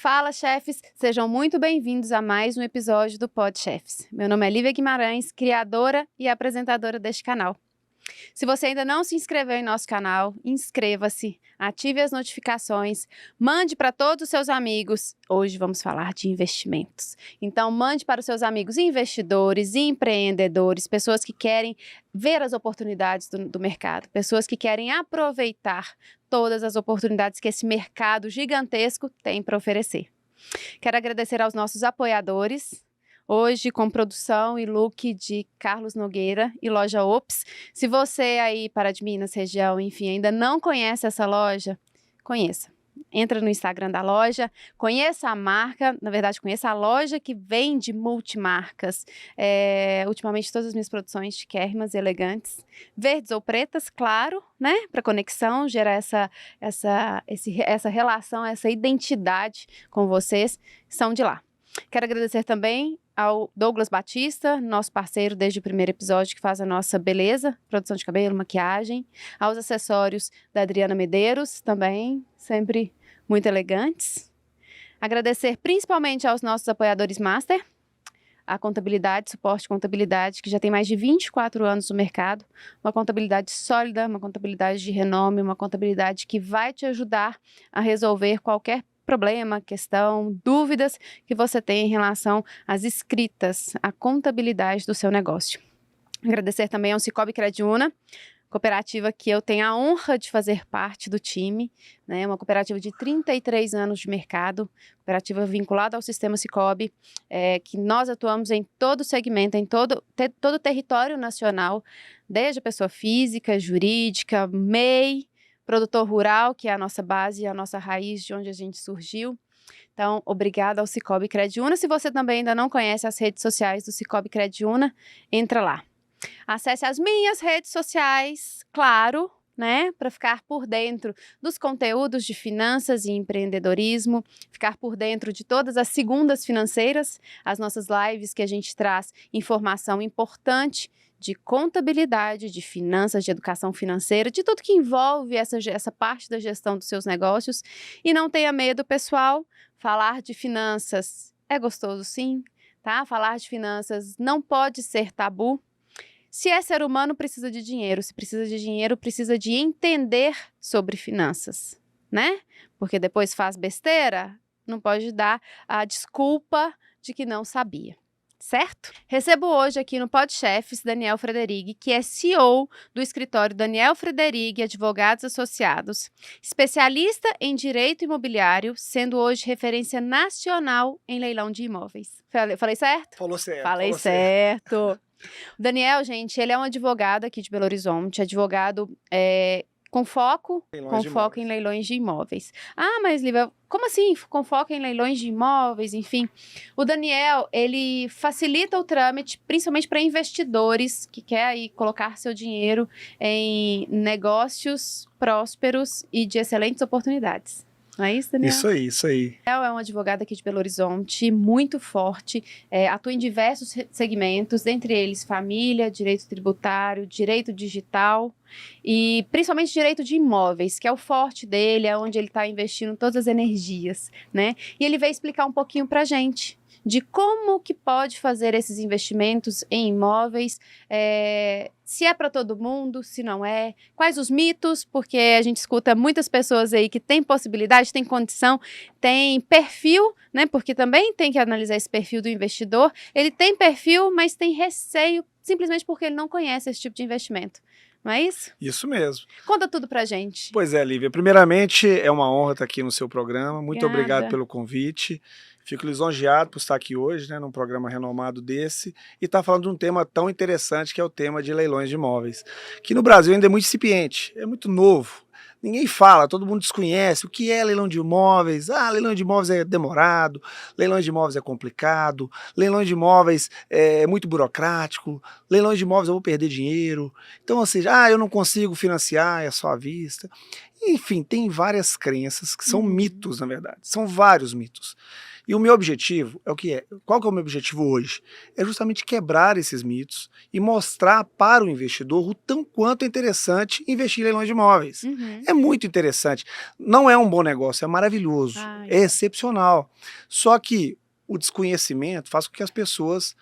Fala, chefes! Sejam muito bem-vindos a mais um episódio do Pod Chefs. Meu nome é Lívia Guimarães, criadora e apresentadora deste canal. Se você ainda não se inscreveu em nosso canal, inscreva-se, ative as notificações, mande para todos os seus amigos. Hoje vamos falar de investimentos. Então, mande para os seus amigos investidores, empreendedores, pessoas que querem ver as oportunidades do mercado, pessoas que querem aproveitar todas as oportunidades que esse mercado gigantesco tem para oferecer. Quero agradecer aos nossos apoiadores. Hoje com produção e look de Carlos Nogueira e loja Ops. Se você aí para de Minas região, enfim, ainda não conhece essa loja, conheça. Entra no Instagram da loja, conheça a marca, na verdade conheça a loja que vende multimarcas. Ultimamente todas as minhas produções chiquérrimas e elegantes, verdes ou pretas, claro, né? Para conexão, gerar essa relação, essa identidade com vocês, são de lá. Quero agradecer também ao Douglas Batista, nosso parceiro desde o primeiro episódio, que faz a nossa beleza, produção de cabelo, maquiagem, aos acessórios da Adriana Medeiros, também sempre muito elegantes. Agradecer principalmente aos nossos apoiadores Master, a Contabilidade, Suporte Contabilidade, que já tem mais de 24 anos no mercado, uma contabilidade sólida, uma contabilidade de renome, uma contabilidade que vai te ajudar a resolver qualquer problema, questão, dúvidas que você tem em relação às escritas, à contabilidade do seu negócio. Agradecer também ao Sicoob Crediúna, cooperativa que eu tenho a honra de fazer parte do time, né? Uma cooperativa de 33 anos de mercado, cooperativa vinculada ao sistema Sicoob, que nós atuamos em todo o segmento, em todo o território nacional, desde a pessoa física, jurídica, MEI, produtor rural, que é a nossa base, a nossa raiz de onde a gente surgiu. Então, obrigada ao Sicoob Crediúna. Se você também ainda não conhece as redes sociais do Sicoob Crediúna, entra lá. Acesse as minhas redes sociais, claro, né, para ficar por dentro dos conteúdos de finanças e empreendedorismo, ficar por dentro de todas as segundas financeiras, as nossas lives que a gente traz informação importante de contabilidade, de finanças, de educação financeira, de tudo que envolve essa parte da gestão dos seus negócios. E não tenha medo, pessoal, falar de finanças é gostoso sim, tá? Falar de finanças não pode ser tabu. Se é ser humano, precisa de dinheiro. Se precisa de dinheiro, precisa de entender sobre finanças, né? Porque depois faz besteira, não pode dar a desculpa de que não sabia. Certo? Recebo hoje aqui no Pod Chefs Daniel Frederighi, que é CEO do escritório Daniel Frederighi Advogados Associados, especialista em direito imobiliário, sendo hoje referência nacional em leilão de imóveis. Falei certo? Falou certo. Falei certo. O Daniel, gente, ele é um advogado aqui de Belo Horizonte, advogado com foco em leilões de imóveis. Ah, mas Lívia, como assim com foco em leilões de imóveis, enfim? O Daniel, ele facilita o trâmite, principalmente para investidores que querem aí colocar seu dinheiro em negócios prósperos e de excelentes oportunidades. Não é isso, Daniel? Isso aí. Daniel é um advogado aqui de Belo Horizonte, muito forte, atua em diversos segmentos, dentre eles família, direito tributário, direito digital e principalmente direito de imóveis, que é o forte dele, é onde ele está investindo todas as energias, né? E ele veio explicar um pouquinho pra gente de como que pode fazer esses investimentos em imóveis, se é para todo mundo, se não é, quais os mitos, porque a gente escuta muitas pessoas aí que têm possibilidade, têm condição, têm perfil, né, porque também tem que analisar esse perfil do investidor, ele tem perfil, mas tem receio, simplesmente porque ele não conhece esse tipo de investimento. Não é isso? Isso mesmo. Conta tudo pra gente. Pois é, Lívia. Primeiramente, é uma honra estar aqui no seu programa. Muito Obrigada. obrigado pelo convite. Fico lisonjeado por estar aqui hoje, né, num programa renomado desse, e estar falando de um tema tão interessante que é o tema de leilões de imóveis, que no Brasil ainda é muito incipiente, é muito novo. Ninguém fala, todo mundo desconhece o que é leilão de imóveis. Ah, leilão de imóveis é demorado, leilão de imóveis é complicado, leilão de imóveis é muito burocrático, leilão de imóveis eu vou perder dinheiro. Então, ou seja, eu não consigo financiar, é só à vista. Enfim, tem várias crenças que são mitos, na verdade, são vários mitos. E o meu objetivo é o que é? Qual que é o meu objetivo hoje? É justamente quebrar esses mitos e mostrar para o investidor o tão quanto é interessante investir em leilões de imóveis. Uhum. É muito interessante. Não é um bom negócio, é maravilhoso, Ai. é excepcional. Só que o desconhecimento faz com que as pessoas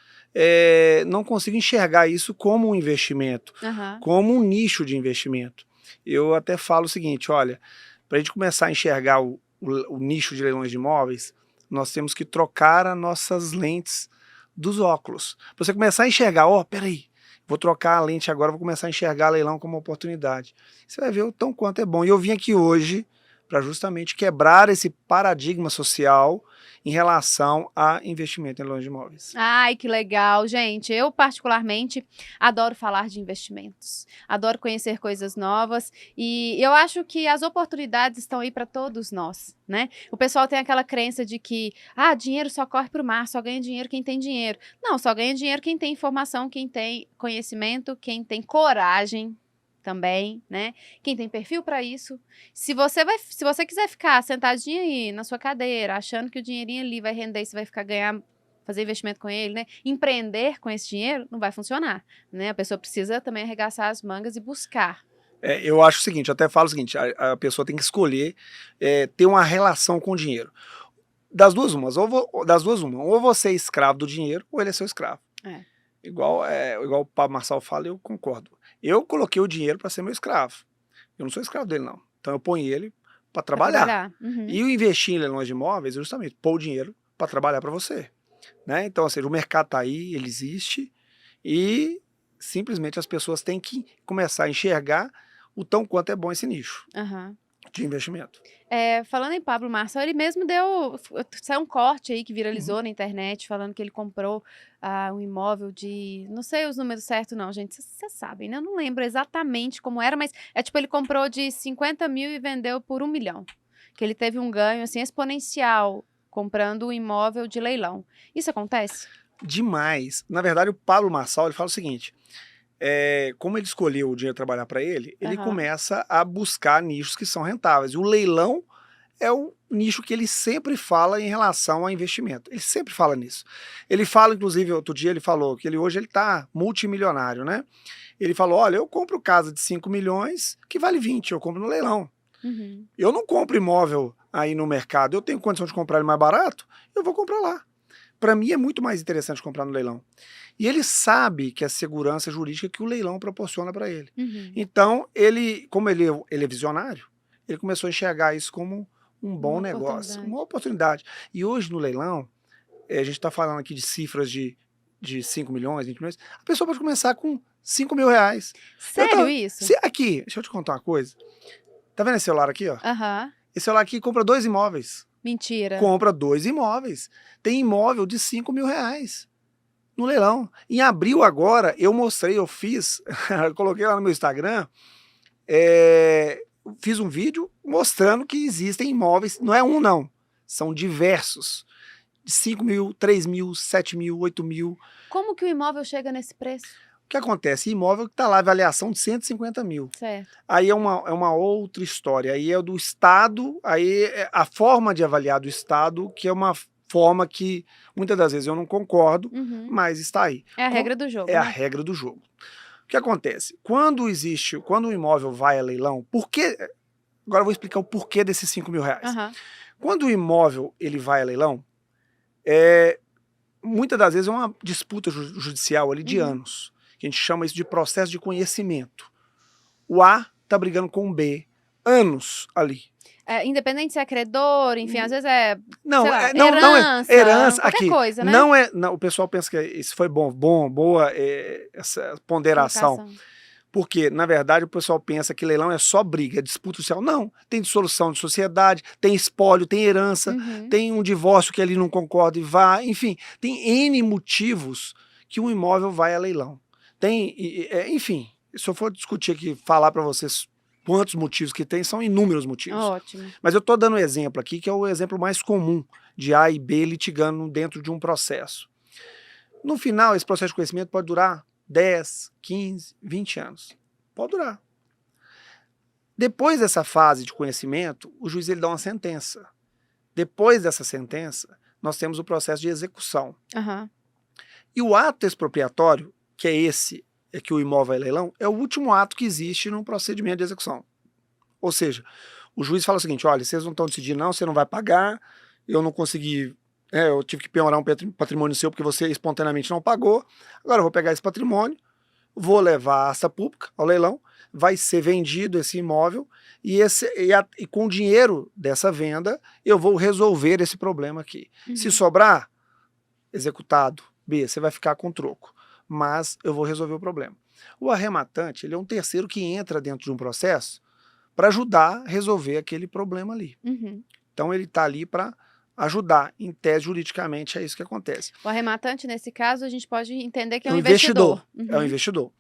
não consigam enxergar isso como um investimento, Aham. como um nicho de investimento. Eu até falo o seguinte, olha, para a gente começar a enxergar o nicho de leilões de imóveis, nós temos que trocar as nossas lentes dos óculos. Para você começar a enxergar, peraí, vou trocar a lente agora, vou começar a enxergar leilão como uma oportunidade. Você vai ver o tão quanto é bom. E eu vim aqui hoje para justamente quebrar esse paradigma social em relação a investimento em leilões de imóveis. Ai, que legal, gente. Eu, particularmente, adoro falar de investimentos. Adoro conhecer coisas novas. E eu acho que as oportunidades estão aí para todos nós, né? O pessoal tem aquela crença de que, dinheiro só corre para o mar, só ganha dinheiro quem tem dinheiro. Não, só ganha dinheiro quem tem informação, quem tem conhecimento, quem tem coragem também, né? Quem tem perfil para isso. Se você quiser ficar sentadinho aí na sua cadeira, achando que o dinheirinho ali vai render e você vai ficar fazer investimento com ele, né? Empreender com esse dinheiro não vai funcionar, né? A pessoa precisa também arregaçar as mangas e buscar. Eu acho o seguinte, eu até falo o seguinte, a pessoa tem que escolher ter uma relação com o dinheiro. Das duas uma, ou você é escravo do dinheiro, ou ele é seu escravo. Igual o Pablo Marçal fala, eu concordo. Eu coloquei o dinheiro para ser meu escravo. Eu não sou escravo dele, não. Então eu ponho ele para trabalhar. Uhum. E o investir em leilões de imóveis é justamente pôr o dinheiro para trabalhar para você. Né? Então, ou seja, o mercado está aí, ele existe, e simplesmente as pessoas têm que começar a enxergar o tão quanto é bom esse nicho de investimento. Falando em Pablo Marçal, ele mesmo saiu um corte aí que viralizou na internet, falando que ele comprou um imóvel de, não sei os números certos não, gente, vocês sabem, né? Eu não lembro exatamente como era, mas ele comprou de 50 mil e vendeu por 1 milhão, que ele teve um ganho, assim, exponencial, comprando um imóvel de leilão. Isso acontece? Demais. Na verdade, o Pablo Marçal, ele fala o seguinte, como ele escolheu o dinheiro trabalhar para ele, ele começa a buscar nichos que são rentáveis. E o leilão é o nicho que ele sempre fala em relação a investimento. Ele sempre fala nisso. Ele fala, inclusive, outro dia ele falou que hoje ele está multimilionário, né? Ele falou, olha, eu compro casa de 5 milhões que vale 20, eu compro no leilão. Uhum. Eu não compro imóvel aí no mercado, eu tenho condição de comprar ele mais barato, eu vou comprar lá. Para mim é muito mais interessante comprar no leilão. E ele sabe que a segurança jurídica que o leilão proporciona para ele. Uhum. Então, como ele é visionário, ele começou a enxergar isso como um bom negócio, uma oportunidade. E hoje no leilão, a gente está falando aqui de cifras de 5 milhões, 20 milhões, a pessoa pode começar com 5 mil reais. Sério isso? Aqui, deixa eu te contar uma coisa. Tá vendo esse celular aqui, ó? Esse celular aqui compra 2 imóveis. Mentira. Compra 2 imóveis. Tem imóvel de 5 mil reais no leilão. Em abril agora, eu fiz, coloquei lá no meu Instagram, fiz um vídeo mostrando que existem imóveis, não é um não, são diversos, de 5 mil, 3 mil, 7 mil, 8 mil. Como que o imóvel chega nesse preço? O que acontece? Imóvel que está lá, avaliação de 150 mil. Certo. Aí é uma outra história, aí é do Estado, aí é a forma de avaliar do Estado, que é uma forma que muitas das vezes eu não concordo, mas está aí. É a regra do jogo. É a regra do jogo. O que acontece? Quando um imóvel vai a leilão, agora eu vou explicar o porquê desses 5 mil reais. Quando o imóvel ele vai a leilão, muitas das vezes é uma disputa judicial ali de anos, que a gente chama isso de processo de conhecimento. O A está brigando com o B, anos ali. Independente se é credor, enfim, às vezes herança, qualquer aqui, coisa, né? O pessoal pensa que isso foi boa essa ponderação. Porque, na verdade, o pessoal pensa que leilão é só briga, é disputa social. Não, tem dissolução de sociedade, tem espólio, tem herança, tem um divórcio que ali não concorda e vai, enfim, tem N motivos que um imóvel vai a leilão. Enfim, se eu for discutir aqui, falar para vocês quantos motivos que tem, são inúmeros motivos. Ótimo. Mas eu estou dando um exemplo aqui, que é o exemplo mais comum de A e B litigando dentro de um processo. No final, esse processo de conhecimento pode durar 10, 15, 20 anos. Pode durar. Depois dessa fase de conhecimento, o juiz ele dá uma sentença. Depois dessa sentença, nós temos o processo de execução. Aham. E o ato expropriatório, que é esse, é que o imóvel é leilão, é o último ato que existe no procedimento de execução. Ou seja, o juiz fala o seguinte, olha, vocês não estão decidindo não, você não vai pagar, eu não consegui, eu tive que penhorar um patrimônio seu porque você espontaneamente não pagou, agora eu vou pegar esse patrimônio, vou levar a asta pública ao leilão, vai ser vendido esse imóvel e com o dinheiro dessa venda eu vou resolver esse problema aqui. Se sobrar, executado, B, você vai ficar com troco, mas eu vou resolver o problema. O arrematante, ele é um terceiro que entra dentro de um processo para ajudar a resolver aquele problema ali. Então ele está ali para ajudar, em tese, juridicamente, é isso que acontece. O arrematante, nesse caso, a gente pode entender que é É um um investidor. É um investidor.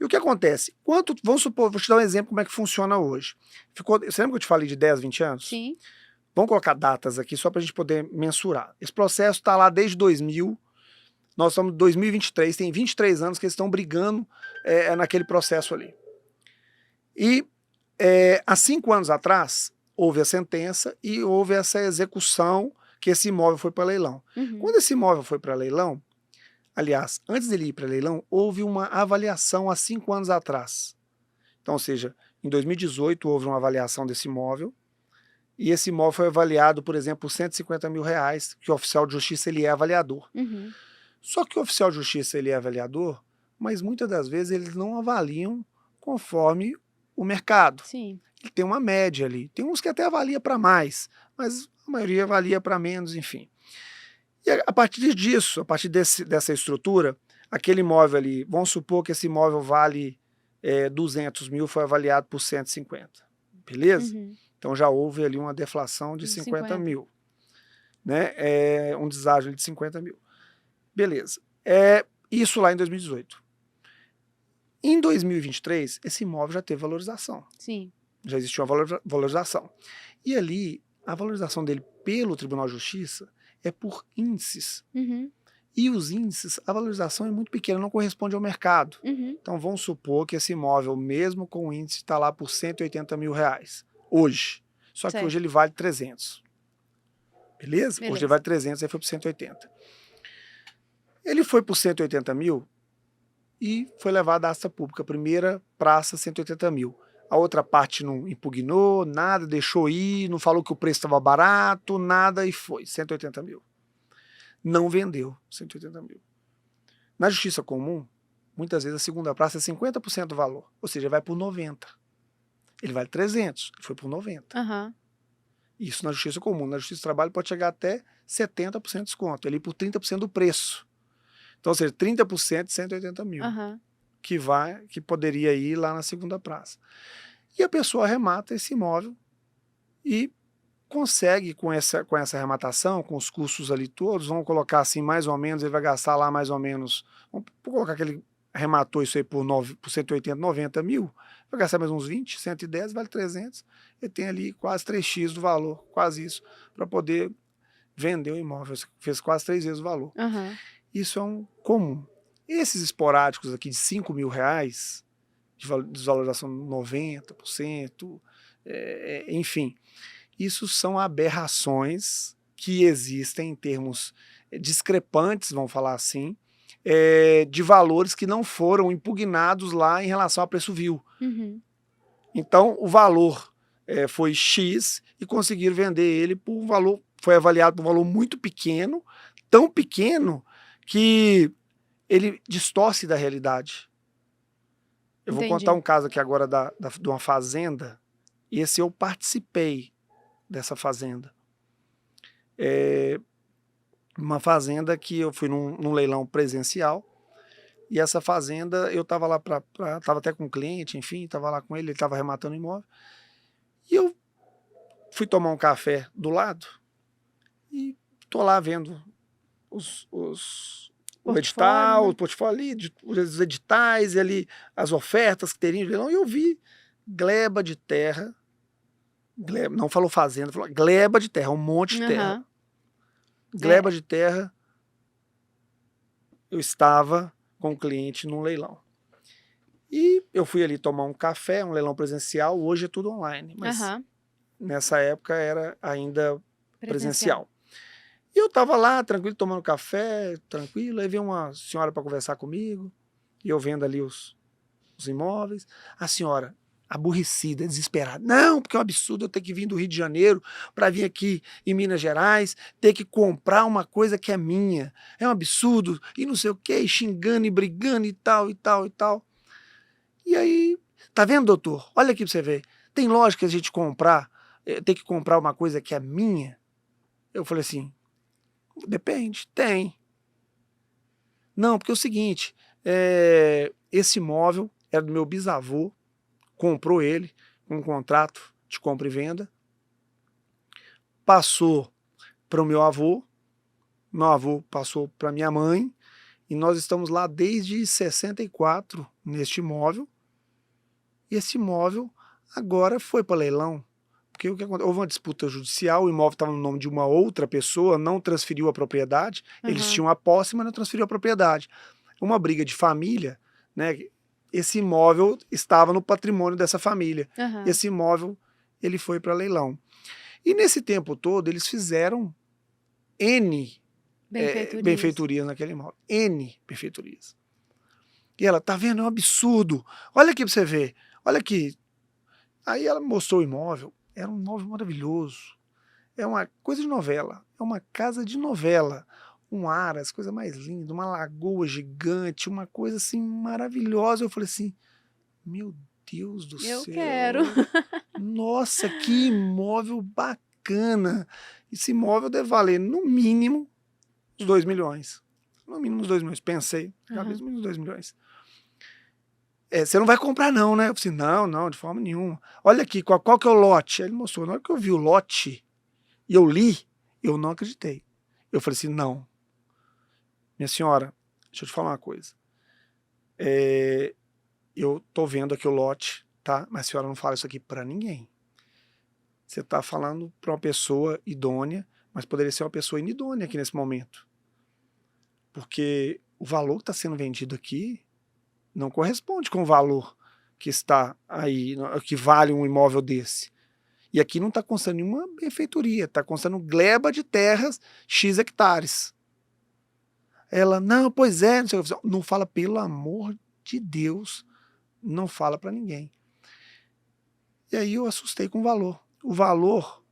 E o que acontece? Vamos supor, vou te dar um exemplo como é que funciona hoje. Você lembra que eu te falei de 10, 20 anos? Sim. Vamos colocar datas aqui só para a gente poder mensurar. Esse processo está lá desde 2000, nós estamos em 2023, tem 23 anos que eles estão brigando naquele processo ali. E há 5 anos atrás, houve a sentença e houve essa execução que esse imóvel foi para leilão. Quando esse imóvel foi para leilão, aliás, antes dele ir para leilão, houve uma avaliação há 5 anos atrás. Então, ou seja, em 2018 houve uma avaliação desse imóvel, e esse imóvel foi avaliado, por exemplo, por R$150 mil, que o oficial de justiça ele é avaliador. Só que o oficial de justiça ele é avaliador, mas muitas das vezes eles não avaliam conforme o mercado. Sim. Ele tem uma média ali. Tem uns que até avalia para mais, mas a maioria avalia para menos, enfim. E a partir disso, a partir dessa estrutura, aquele imóvel ali, vamos supor que esse imóvel vale 200 mil, foi avaliado por 150. Beleza? Então já houve ali uma deflação de 50 mil. Né? Um deságio de 50 mil. Beleza. Isso lá em 2018. Em 2023, esse imóvel já teve valorização. Sim. Já existiu uma valorização. E ali, a valorização dele pelo Tribunal de Justiça é por índices. E os índices, a valorização é muito pequena, não corresponde ao mercado. Então vamos supor que esse imóvel, mesmo com o índice, está lá por R$180 mil hoje. Só que hoje ele vale 300. Beleza? Hoje ele vale 300, aí foi por 180. Ele foi por 180 mil e foi levado à asta pública. Primeira praça, 180 mil. A outra parte não impugnou, nada, deixou ir, não falou que o preço estava barato, nada, e foi, 180 mil. Não vendeu 180 mil. Na justiça comum, muitas vezes a segunda praça é 50% do valor, ou seja, vai por 90. Ele vale 300, ele foi por 90. Isso na justiça comum. Na justiça do trabalho pode chegar até 70% de desconto, ele por 30% do preço. Então, ou seja, 30% de 180 mil. Que poderia ir lá na segunda praça. E a pessoa arremata esse imóvel e consegue, com essa arrematação, com os custos ali todos, vamos colocar assim, mais ou menos, ele vai gastar lá mais ou menos, vamos colocar que ele arrematou isso aí por 180, 90 mil, vai gastar mais uns 20, 110, vale 300, ele tem ali quase 3x do valor, quase isso, para poder vender o imóvel, fez quase 3 vezes o valor. Isso é um comum. Esses esporádicos aqui de R$5 mil, de desvalorização 90%, enfim, isso são aberrações que existem em termos discrepantes, vamos falar assim, de valores que não foram impugnados lá em relação a preço vil. Então, o valor foi X e conseguiram vender ele por um valor, foi avaliado por um valor muito pequeno, tão pequeno que ele distorce da realidade. Eu vou contar um caso aqui agora de uma fazenda, e esse eu participei dessa fazenda. Uma fazenda que eu fui num leilão presencial, e essa fazenda eu estava lá, estava até com um cliente, enfim, estava lá com ele estava arrematando imóvel, e eu fui tomar um café do lado, e estou lá vendo o edital, né? O portfólio ali, os editais e ali as ofertas que teriam de leilão, e eu vi gleba de terra, não falou fazenda, falou gleba de terra, um monte de terra. Gleba de terra, eu estava com o cliente num leilão. E eu fui ali tomar um café, um leilão presencial, hoje é tudo online, mas nessa época era ainda presencial. E eu tava lá, tranquilo, tomando café, tranquilo, aí veio uma senhora para conversar comigo, e eu vendo ali os imóveis. A senhora, aborrecida, desesperada. Não, porque é um absurdo eu ter que vir do Rio de Janeiro para vir aqui em Minas Gerais, ter que comprar uma coisa que é minha. É um absurdo, e não sei o quê, e xingando e brigando e tal, e tal, e tal. E aí, tá vendo, doutor? Olha aqui pra você ver. Tem lógica a gente comprar, ter que comprar uma coisa que é minha? Eu falei assim, depende, tem. Não, porque é o seguinte, esse imóvel era do meu bisavô, comprou ele, um contrato de compra e venda, passou para o meu avô passou para minha mãe, e nós estamos lá desde 64 neste imóvel, e esse imóvel agora foi para leilão, porque o que aconteceu? Houve uma disputa judicial, o imóvel estava no nome de uma outra pessoa, não transferiu a propriedade, eles tinham a posse, mas não transferiu a propriedade. Uma briga de família, né? Esse imóvel estava no patrimônio dessa família. Esse imóvel ele foi para leilão. E nesse tempo todo eles fizeram N benfeitorias naquele imóvel. N benfeitorias. E ela, tá vendo? É um absurdo. Olha aqui para você ver. Olha aqui. Aí ela mostrou o imóvel. Era um imóvel maravilhoso. É uma coisa de novela. É uma casa de novela. Um ar, as coisas mais lindas, uma lagoa gigante, uma coisa assim maravilhosa. Eu falei assim, meu Deus do céu. Eu quero. Nossa, que imóvel bacana. Esse imóvel deve valer no mínimo uns 2 milhões. No mínimo uns 2 milhões. Pensei, cabeça, no mínimo uns 2 milhões. Você não vai comprar não, né? Eu falei assim, não, de forma nenhuma. Olha aqui, qual que é o lote? Aí ele mostrou. Na hora que eu vi o lote e eu li, eu não acreditei. Eu falei assim, não. Minha senhora, deixa eu te falar uma coisa. Eu tô vendo aqui o lote, tá? Mas a senhora não fala isso aqui para ninguém. Você tá falando para uma pessoa idônea, mas poderia ser uma pessoa inidônea aqui nesse momento. Porque o valor que está sendo vendido aqui não corresponde com o valor que está aí, que vale um imóvel desse. E aqui não está constando nenhuma benfeitoria, está constando gleba de terras, X hectares. Ela, não, pois é, não sei o que. Não fala, pelo amor de Deus, não fala para ninguém. E aí eu assustei com o valor. O valor,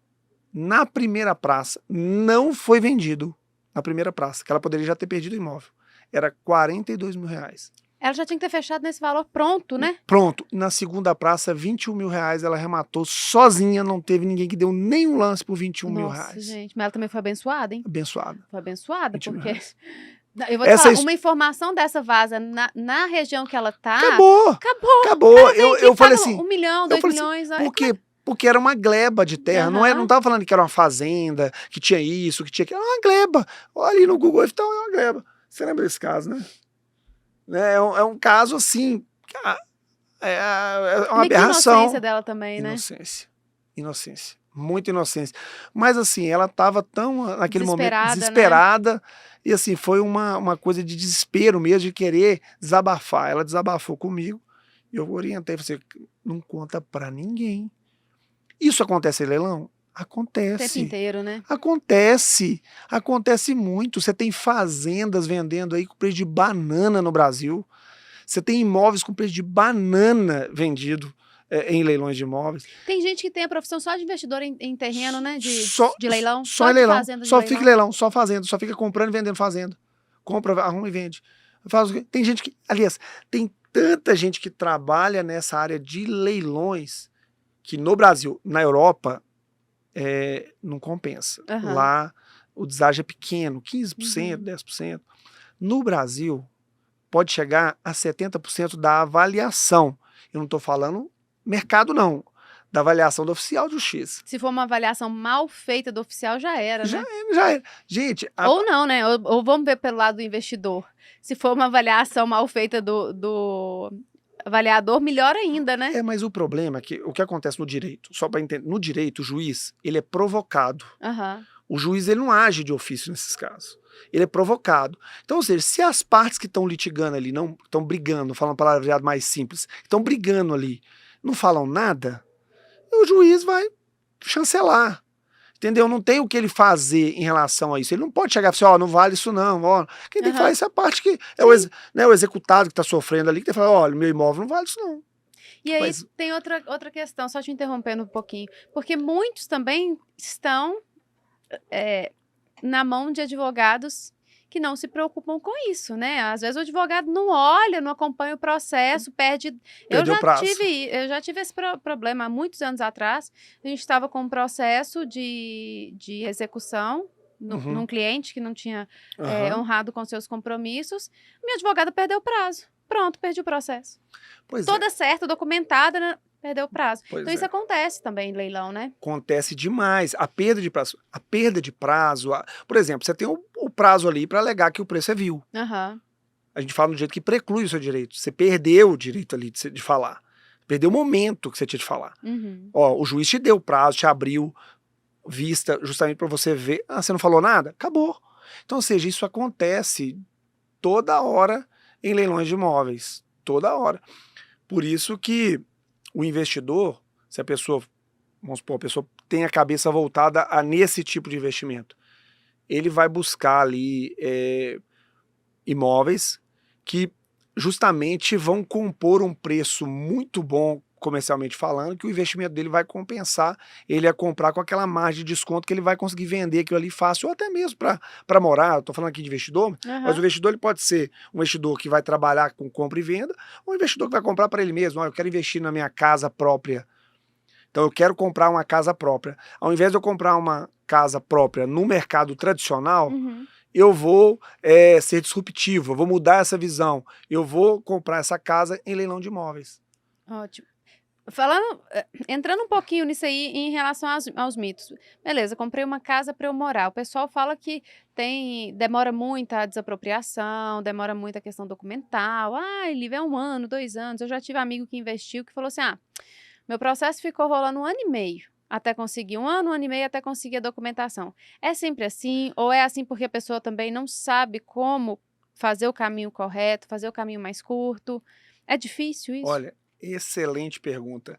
na primeira praça, não foi vendido. Na primeira praça, que ela poderia já ter perdido o imóvel. Era R$42 mil. Ela já tinha que ter fechado nesse valor pronto, né? Pronto. Na segunda praça, R$21 mil ela arrematou sozinha, não teve ninguém que deu nenhum lance por R$21 mil. Nossa, gente, mas ela também foi abençoada, hein? Abençoada. Foi abençoada, porque... R$21 mil. Eu vou te falar, uma informação dessa vaza na região que ela tá... Acabou. Eu falei assim... 1 milhão, 2 milhões... Por quê? Porque era uma gleba de terra, não tava falando que era uma fazenda, que tinha isso, que tinha aquilo, era uma gleba. Olha ali no Google, então é uma gleba. Você lembra desse caso, né? É um caso assim, é uma aberração. Inocência dela também, né? Inocência, muita inocência. Mas assim, ela estava tão, naquele momento, desesperada, né? E assim, foi uma coisa de desespero mesmo, de querer desabafar. Ela desabafou comigo, eu orientei, falei, não conta pra ninguém. Isso acontece em leilão? Acontece. O tempo inteiro, né? Acontece muito. Você tem fazendas vendendo aí com preço de banana no Brasil. Você tem imóveis com preço de banana vendido em leilões de imóveis. Tem gente que tem a profissão só de investidor em terreno, né? De leilão. Só em leilão. Só fica em leilão, só fazenda. Só fica comprando e vendendo fazenda. Compra, arruma e vende. Tem gente que... Aliás, tem tanta gente que trabalha nessa área de leilões que no Brasil, na Europa... não compensa. Lá o deságio é pequeno, 15%, 10%. No Brasil, pode chegar a 70% da avaliação. Eu não estou falando mercado, não. Da avaliação do oficial de justiça. Se for uma avaliação mal feita do oficial, já era, né? Já era. Gente... Ou não, né? Ou vamos ver pelo lado do investidor. Se for uma avaliação mal feita do avaliador, melhor ainda, né? Mas o problema é que o que acontece no direito, só para entender, no direito o juiz, ele é provocado. O juiz ele não age de ofício nesses casos. Ele é provocado. Então, ou seja, se as partes que estão litigando ali, não estão brigando, falando uma palavra mais simples, estão brigando ali, não falam nada, o juiz vai chancelar. Entendeu? Não tem o que ele fazer em relação a isso. Ele não pode chegar e falar assim, ó, não vale isso não. Ó. Quem tem que falar isso é a parte que é o executado que está sofrendo ali, que tem que falar, olha, meu imóvel não vale isso não. E aí tem outra questão, só te interrompendo um pouquinho, porque muitos também estão na mão de advogados que não se preocupam com isso, né? Às vezes o advogado não olha, não acompanha o processo, perdeu o prazo. Eu já tive esse problema há muitos anos atrás. A gente estava com um processo de execução num cliente que não tinha honrado com seus compromissos. Minha advogada perdeu o prazo. Pronto, perdi o processo. Toda certa, documentada, né? Perdeu o prazo. Então isso acontece também em leilão, né? Acontece demais. A perda de prazo. Por exemplo, você tem o prazo ali para alegar que o preço é vil. A gente fala no jeito que preclui o seu direito. Você perdeu o direito ali de falar. Perdeu o momento que você tinha de falar. Ó, o juiz te deu o prazo, te abriu vista justamente para você ver. Ah, você não falou nada? Acabou. Então, ou seja, isso acontece toda hora em leilões de imóveis. Toda hora. Por isso que o investidor, se a pessoa, vamos supor, a pessoa tem a cabeça voltada a nesse tipo de investimento, ele vai buscar ali imóveis que justamente vão compor um preço muito bom, comercialmente falando, que o investimento dele vai compensar ele a comprar com aquela margem de desconto que ele vai conseguir vender aquilo ali fácil, ou até mesmo para morar. Estou falando aqui de investidor, mas o investidor ele pode ser um investidor que vai trabalhar com compra e venda, ou um investidor que vai comprar para ele mesmo. Eu quero investir na minha casa própria, então eu quero comprar uma casa própria. Ao invés de eu comprar uma casa própria no mercado tradicional, eu vou ser disruptivo, eu vou mudar essa visão, eu vou comprar essa casa em leilão de imóveis. Ótimo. Entrando um pouquinho nisso aí em relação aos mitos. Beleza, comprei uma casa para eu morar. O pessoal fala que demora muito a desapropriação, demora muito a questão documental. Ele é 1 ano, 2 anos. Eu já tive amigo que investiu que falou assim, meu processo ficou rolando 1 ano e meio. Até conseguir 1 ano, 1 ano e meio, até conseguir a documentação. É sempre assim? Ou é assim porque a pessoa também não sabe como fazer o caminho correto, fazer o caminho mais curto? É difícil isso? Olha, excelente pergunta.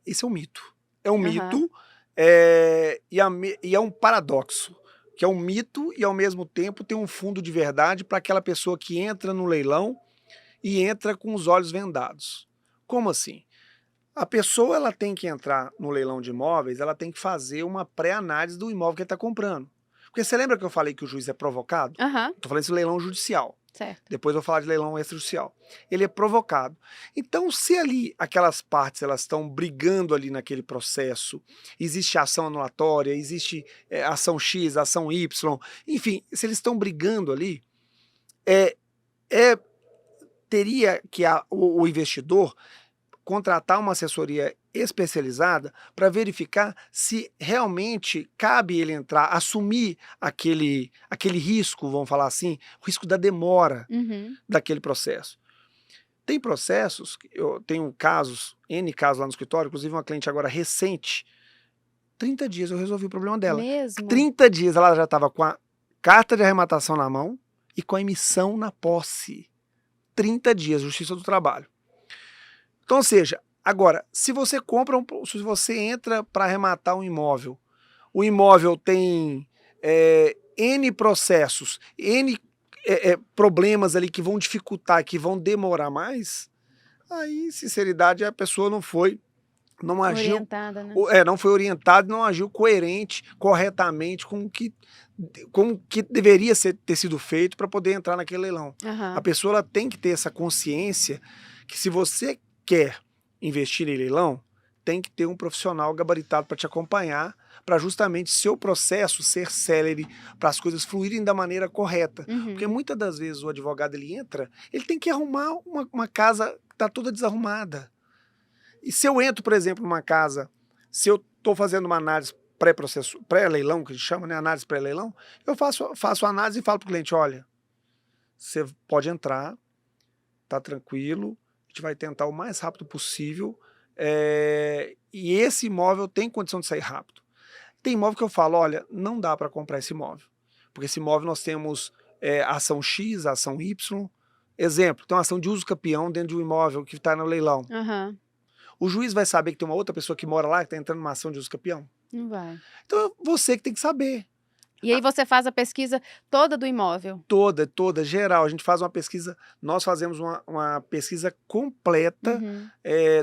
Esse é um mito. É um mito e é um paradoxo. Que é um mito e ao mesmo tempo tem um fundo de verdade para aquela pessoa que entra no leilão e entra com os olhos vendados. Como assim? A pessoa ela tem que entrar no leilão de imóveis, ela tem que fazer uma pré-análise do imóvel que ele está comprando. Porque você lembra que eu falei que o juiz é provocado? Estou falando de leilão judicial. Certo. Depois eu vou falar de leilão extrajudicial. Ele é provocado. Então, se ali aquelas partes elas estão brigando ali naquele processo, existe ação anulatória, existe ação X, ação Y, enfim, se eles estão brigando ali, teria que o investidor contratar uma assessoria especializada para verificar se realmente cabe ele entrar, assumir aquele risco, vamos falar assim, o risco da demora daquele processo. Tem processos, eu tenho N casos lá no escritório, inclusive uma cliente agora recente, 30 dias eu resolvi o problema dela. Mesmo? 30 dias ela já estava com a carta de arrematação na mão e com a emissão na posse. 30 dias, Justiça do Trabalho. Então, ou seja, agora, se você entra para arrematar um imóvel, o imóvel tem N processos, N problemas ali que vão dificultar, que vão demorar mais, aí, sinceridade, a pessoa não agiu orientada, né? Não foi orientada, não agiu corretamente com o que deveria ter sido feito para poder entrar naquele leilão. A pessoa ela tem que ter essa consciência que se você quer investir em leilão, tem que ter um profissional gabaritado para te acompanhar, para justamente seu processo ser célere, para as coisas fluírem da maneira correta. Porque muitas das vezes o advogado ele entra, ele tem que arrumar uma casa que está toda desarrumada. E se eu entro, por exemplo, numa casa, se eu estou fazendo uma análise pré-leilão, que a gente chama, né, análise pré-leilão, eu faço a análise e falo para o cliente, olha, você pode entrar, tá tranquilo, a gente vai tentar o mais rápido possível, e esse imóvel tem condição de sair rápido. Tem imóvel que eu falo, olha, não dá para comprar esse imóvel, porque esse imóvel nós temos ação X, ação Y. Exemplo, tem uma ação de uso capião dentro de um imóvel que está no leilão. O juiz vai saber que tem uma outra pessoa que mora lá que está entrando numa ação de uso capião? Não vai. Então, você que tem que saber. E aí você faz a pesquisa toda do imóvel? Toda, geral. A gente faz uma pesquisa, nós fazemos uma pesquisa completa Uhum.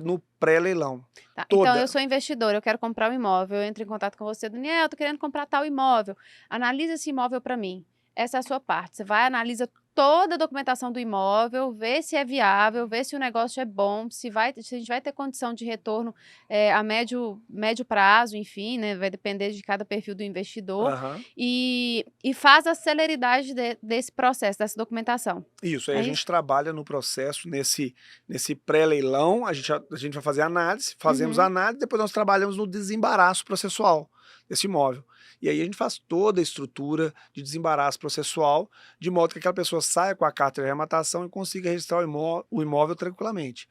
no pré-leilão. Tá. Então, eu Toda. sou investidora, eu quero comprar um imóvel, eu entro em contato com você, Daniel, eu tô querendo comprar tal imóvel. Analisa esse imóvel para mim. Essa é a sua parte. Você vai, analisa toda a documentação do imóvel, vê se é viável, vê se o negócio é bom, se a gente vai ter condição de retorno a médio prazo, enfim, né? Vai depender de cada perfil do investidor. Aham. E faz a celeridade desse processo, dessa documentação. Isso, aí É a gente isso? trabalha no processo, nesse pré-leilão, a gente vai fazer análise, fazemos a Uhum. análise, depois nós trabalhamos no desembaraço processual desse imóvel. E aí a gente faz toda a estrutura de desembaraço processual, de modo que aquela pessoa saia com a carta de arrematação e consiga registrar o imóvel tranquilamente.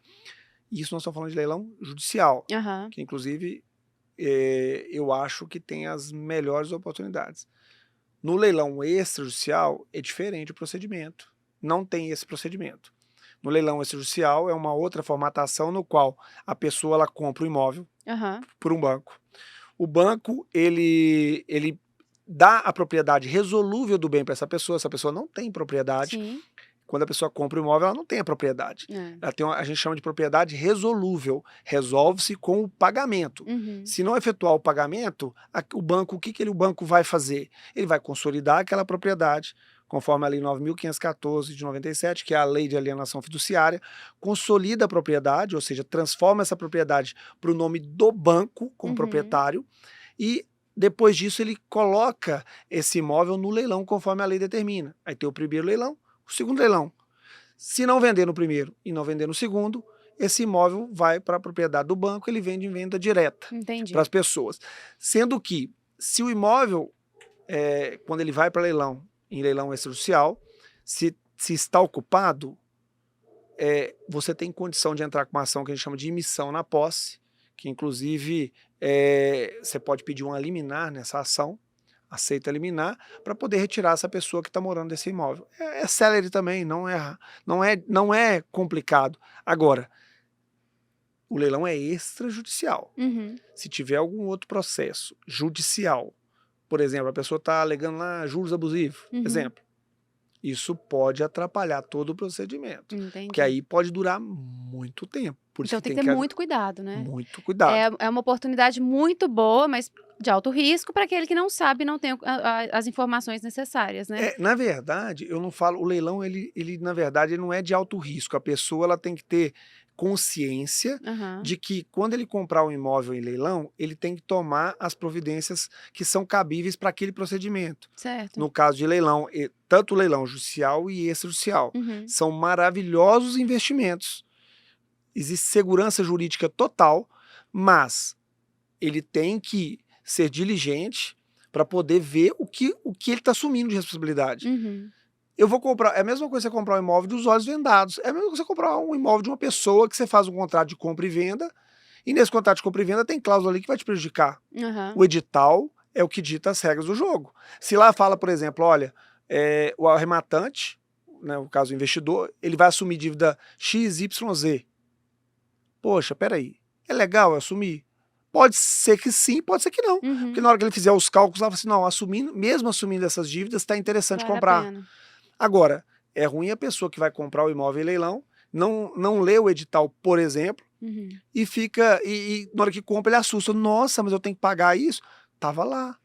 Isso nós estamos falando de leilão judicial, Aham. que inclusive eu acho que tem as melhores oportunidades. No leilão extrajudicial é diferente o procedimento, não tem esse procedimento. No leilão extrajudicial é uma outra formatação no qual a pessoa ela compra o imóvel Aham. por um banco. O banco ele dá a propriedade resolúvel do bem para essa pessoa não tem propriedade. Sim. Quando a pessoa compra o imóvel, ela não tem a propriedade. É. Ela tem a gente chama de propriedade resolúvel. Resolve-se com o pagamento. Uhum. Se não efetuar o pagamento, o banco, o banco vai fazer? Ele vai consolidar aquela propriedade, conforme a Lei 9.514 de 97, que é a Lei de Alienação Fiduciária, consolida a propriedade, ou seja, transforma essa propriedade para o nome do banco como Uhum. proprietário e depois disso ele coloca esse imóvel no leilão conforme a lei determina. Aí tem o primeiro leilão, o segundo leilão. Se não vender no primeiro e não vender no segundo, esse imóvel vai para a propriedade do banco, ele vende em venda direta Entendi. para as pessoas. Sendo que, se o imóvel, quando ele vai para leilão, em leilão extrajudicial, se está ocupado, você tem condição de entrar com uma ação que a gente chama de emissão na posse, que inclusive você pode pedir uma liminar nessa ação, aceita eliminar, para poder retirar essa pessoa que está morando nesse imóvel. É célere também, não é complicado. Agora, o leilão é extrajudicial. Uhum. Se tiver algum outro processo judicial, por exemplo, a pessoa está alegando lá juros abusivos, Uhum. exemplo, isso pode atrapalhar todo o procedimento. Entendi. Porque aí pode durar muito tempo. Por isso Então tem que que ter muito cuidado, né? muito cuidado. É uma oportunidade muito boa, mas de alto risco para aquele que não sabe e não tem as informações necessárias, né? Na verdade, eu não falo, o leilão, ele na verdade, ele não é de alto risco. A pessoa ela tem que ter consciência Aham. de que quando ele comprar um imóvel em leilão, ele tem que tomar as providências que são cabíveis para aquele procedimento. Certo. No caso de leilão, tanto leilão judicial e extrajudicial, Uhum. são maravilhosos investimentos. Existe segurança jurídica total, mas ele tem que ser diligente para poder ver o que ele está assumindo de responsabilidade. Uhum. Eu vou comprar, é a mesma coisa você comprar um imóvel dos olhos vendados, é a mesma coisa você comprar um imóvel de uma pessoa que você faz um contrato de compra e venda, e nesse contrato de compra e venda tem cláusula ali que vai te prejudicar. Aham. O edital é o que dita as regras do jogo. Se lá fala, por exemplo, olha, o arrematante, né, no caso o investidor, ele vai assumir dívida XYZ. Poxa, peraí, é legal eu assumir? Pode ser que sim, pode ser que não. Uhum. Porque na hora que ele fizer os cálculos, ela fala assim, não, mesmo assumindo essas dívidas, está interessante Vale a comprar. pena. Agora, é ruim a pessoa que vai comprar o imóvel em leilão, não lê o edital, por exemplo, Uhum. e fica, e na hora que compra ele assusta, nossa, mas eu tenho que pagar isso? Tava lá,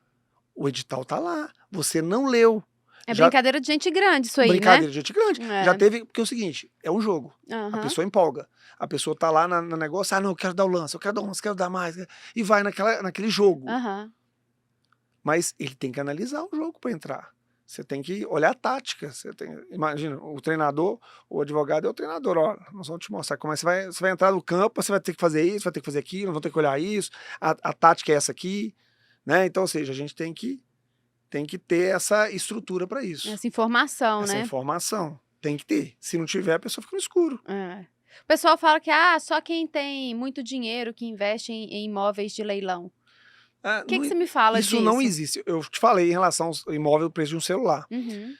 o edital tá lá, você não leu. É Já- brincadeira de gente grande isso aí, Brincadeira de gente grande. né? Já teve, porque é o seguinte, é um jogo. A Aham. pessoa empolga. A pessoa tá lá no negócio, não, eu quero dar o lance, eu quero dar um lance, eu quero dar mais. E vai naquele jogo. Aham. Mas ele tem que analisar o jogo para entrar. Você tem que olhar a tática. Imagina, o treinador, o advogado é o treinador. Ó, nós vamos te mostrar como é que você vai entrar no campo, você vai ter que fazer isso, vai ter que fazer aquilo, nós vamos ter que olhar isso. A tática é essa aqui. Né? Então, ou seja, a gente tem que ter essa estrutura para isso. Essa informação, Essa né? informação. Tem que ter. Se não tiver, a pessoa fica no escuro. É. O pessoal fala que só quem tem muito dinheiro que investe em imóveis de leilão. O que você me fala Isso disso? não existe. Eu te falei em relação ao imóvel, o preço de um celular. Uhum.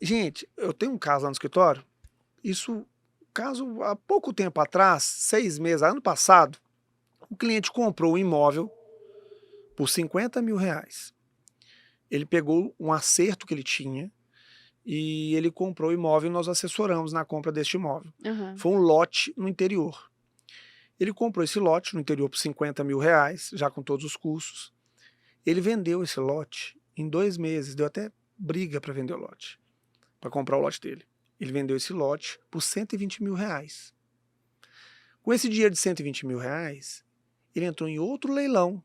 Gente, eu tenho um caso lá no escritório. Caso há pouco tempo atrás, 6 meses, ano passado, um cliente comprou um imóvel por R$ 50.000. Ele pegou um acerto que ele tinha e ele comprou o imóvel e nós assessoramos na compra deste imóvel. Aham. Foi um lote no interior. Ele comprou esse lote no interior por R$ 50.000, já com todos os custos. Ele vendeu esse lote em 2 meses, deu até briga para vender o lote, para comprar o lote dele. Ele vendeu esse lote por R$ 120.000. Com esse dinheiro de R$ 120.000, ele entrou em outro leilão.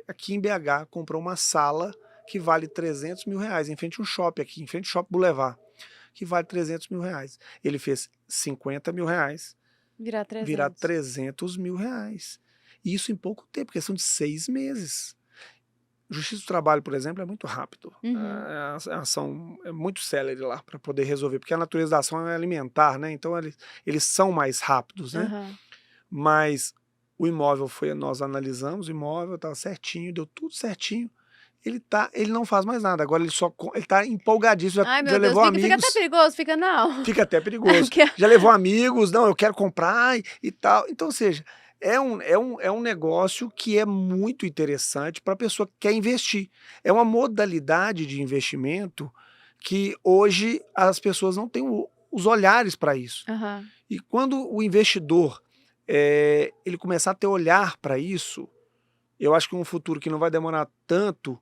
Aqui em BH, comprou uma sala que vale R$ 300.000, em frente a um shopping aqui, em frente ao Shopping Boulevard, que vale R$ 300.000. Ele fez R$ 50.000 Virar 300. virar R$ 300.000. E isso em pouco tempo, questão de 6 meses. Justiça do Trabalho, por exemplo, é muito rápido. Uhum. A ação é muito célere lá para poder resolver, porque a natureza da ação é alimentar, né? Então eles são mais rápidos, né? Aham. Mas o imóvel nós analisamos o imóvel, estava certinho, deu tudo certinho. Ele não faz mais nada, agora ele tá empolgadíssimo, Ai, já meu Deus, levou fica amigos. até perigoso, fica não. Fica até perigoso. Porque- Já levou amigos, não, eu quero comprar e tal. Então, ou seja, é um negócio que é muito interessante para a pessoa que quer investir. É uma modalidade de investimento que hoje as pessoas não têm os olhares para isso. Aham. E quando o investidor ele começar a ter olhar para isso, eu acho que um futuro que não vai demorar tanto,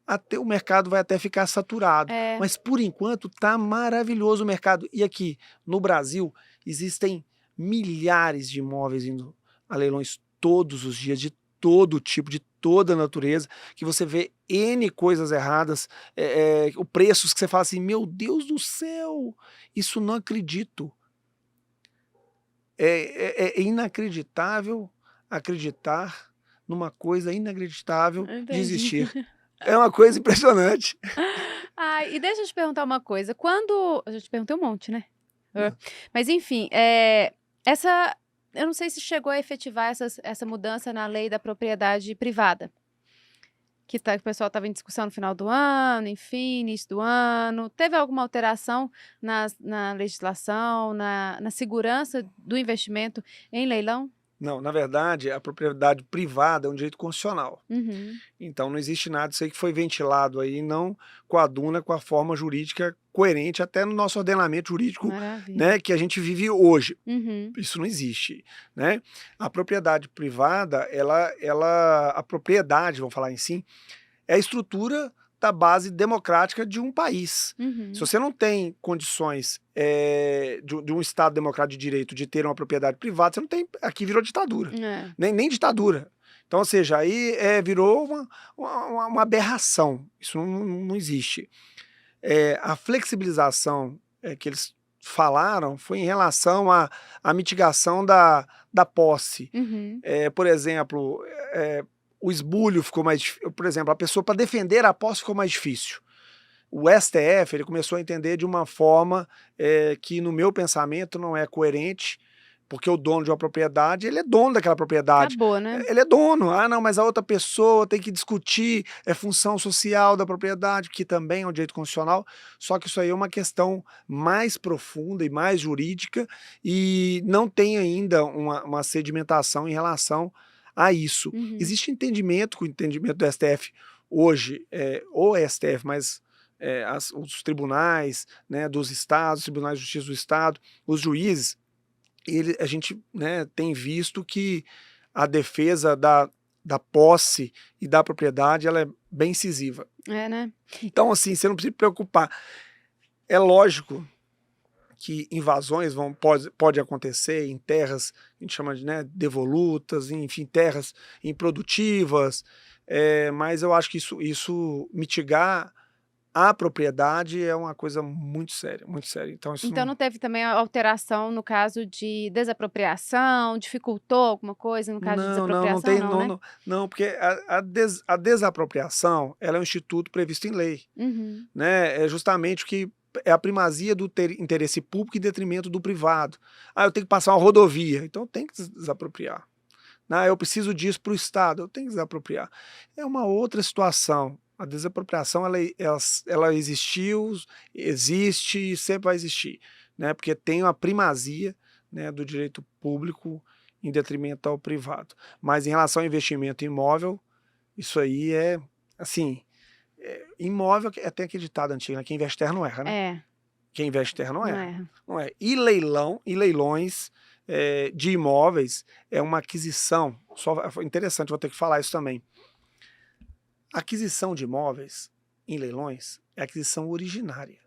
até o mercado vai até ficar saturado. É. Mas por enquanto tá maravilhoso o mercado. E aqui no Brasil existem milhares de imóveis indo a leilões todos os dias, de todo tipo, de toda natureza, que você vê N coisas erradas, o preços que você fala assim, meu Deus do céu, isso não acredito. É inacreditável acreditar numa coisa inacreditável de Entendi. existir. É uma coisa impressionante. Ai, e deixa eu te perguntar uma coisa. Quando. Eu já te perguntei um monte, né? Não. Mas enfim, eu não sei se chegou a efetivar essa mudança na lei da propriedade privada. Que o pessoal estava em discussão no final do ano, enfim, início do ano. Teve alguma alteração na legislação, na segurança do investimento em leilão? Não, na verdade, a propriedade privada é um direito constitucional. Uhum. Então não existe nada disso aí que foi ventilado aí, não coaduna com a forma jurídica coerente, até no nosso ordenamento jurídico, Maravilha. né, que a gente vive hoje. Uhum. Isso não existe, né? A propriedade privada, a propriedade, vamos falar em si, é a estrutura da base democrática de um país. Uhum. Se você não tem condições de um Estado democrático de direito de ter uma propriedade privada, você não tem. Aqui virou ditadura. É. Nem ditadura. Então, ou seja, aí virou uma aberração. Isso não existe. A flexibilização que eles falaram foi em relação à mitigação da posse. Uhum. Por exemplo, o esbulho ficou mais difícil. Por exemplo, a pessoa para defender a posse ficou mais difícil. O STF ele começou a entender de uma forma que, no meu pensamento, não é coerente, porque o dono de uma propriedade, ele é dono daquela propriedade. Acabou, né? Ele é dono. Ah, não, mas a outra pessoa tem que discutir função social da propriedade, que também é um direito constitucional, só que isso aí é uma questão mais profunda e mais jurídica e não tem ainda uma sedimentação em relação a isso. Uhum. Existe entendimento, com o entendimento do STF hoje, o STF, mas os tribunais, né, dos estados, os tribunais de justiça do estado, os juízes, a gente, né, tem visto que a defesa da posse e da propriedade ela é bem incisiva. Né? Então, assim, você não precisa se preocupar. É lógico que invasões pode acontecer em terras, a gente chama de, né, devolutas, enfim, terras improdutivas, mas eu acho que isso mitigar a propriedade é uma coisa muito séria, muito séria. Então não teve também alteração no caso de desapropriação, dificultou alguma coisa no caso de desapropriação, né? Não, porque a desapropriação ela é um instituto previsto em lei, Uhum. né? É justamente o que é a primazia do interesse público em detrimento do privado. Ah, eu tenho que passar uma rodovia, então eu tenho que desapropriar. Ah, eu preciso disso para o Estado, eu tenho que desapropriar. É uma outra situação. A desapropriação ela existiu, existe e sempre vai existir, né? Porque tem a primazia, né, do direito público em detrimento ao privado. Mas em relação ao investimento imóvel, Isso aí é, assim, imóvel, tem aquele ditado antigo, né? Quem investe terra não erra, né? É, Quem investe terra não não erra. é. Não é. E leilões de imóveis é uma aquisição, interessante, vou ter que falar isso também. Aquisição de imóveis em leilões é aquisição originária.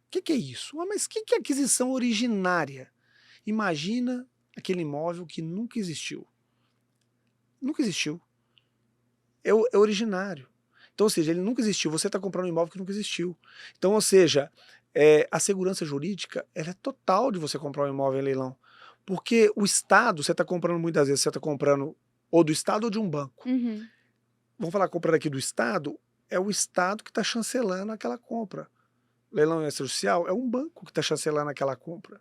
O que é isso? Mas o que é aquisição originária? Imagina aquele imóvel que nunca existiu. Nunca existiu. É originário. Então, ou seja, ele nunca existiu. Você está comprando um imóvel que nunca existiu. Então, ou seja, a segurança jurídica ela é total de você comprar um imóvel em leilão. Porque o Estado, você está comprando muitas vezes, você está comprando ou do Estado ou de um banco. Uhum. Vamos falar comprando aqui do Estado, é o Estado que está chancelando aquela compra. Leilão extrajudicial é um banco que está chancelando aquela compra.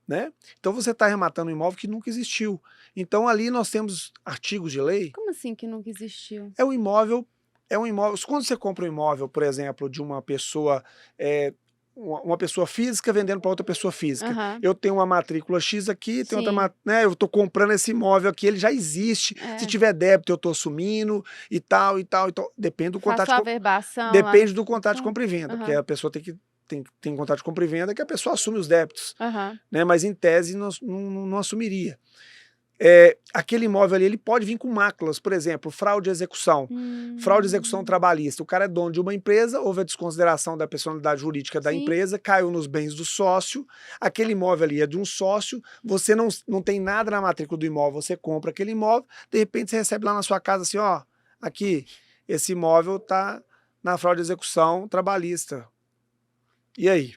Né? Então você está arrematando um imóvel que nunca existiu. Então ali nós temos artigos de lei. Como assim que nunca existiu? É um imóvel. Quando você compra um imóvel, por exemplo, de uma pessoa, uma pessoa física vendendo para outra pessoa física. Aham. Eu tenho uma matrícula X aqui, tem outra, Sim. né? Eu estou comprando esse imóvel aqui, ele já existe. É. Se tiver débito, eu estou assumindo e tal, e tal. Então, depende do Faço contrato. a averbação lá Depende no- do contrato de compra e venda, Aham. porque a pessoa tem contrato de compra e venda que a pessoa assume os débitos. Aham. Né? Mas em tese não assumiria. Aquele imóvel ali ele pode vir com máculas, por exemplo, fraude de execução. Fraude de execução trabalhista. O cara é dono de uma empresa, houve a desconsideração da personalidade jurídica da Sim. empresa, caiu nos bens do sócio, aquele imóvel ali é de um sócio, você não tem nada na matrícula do imóvel, você compra aquele imóvel, de repente você recebe lá na sua casa assim, ó, aqui, esse imóvel tá na fraude de execução trabalhista. E aí?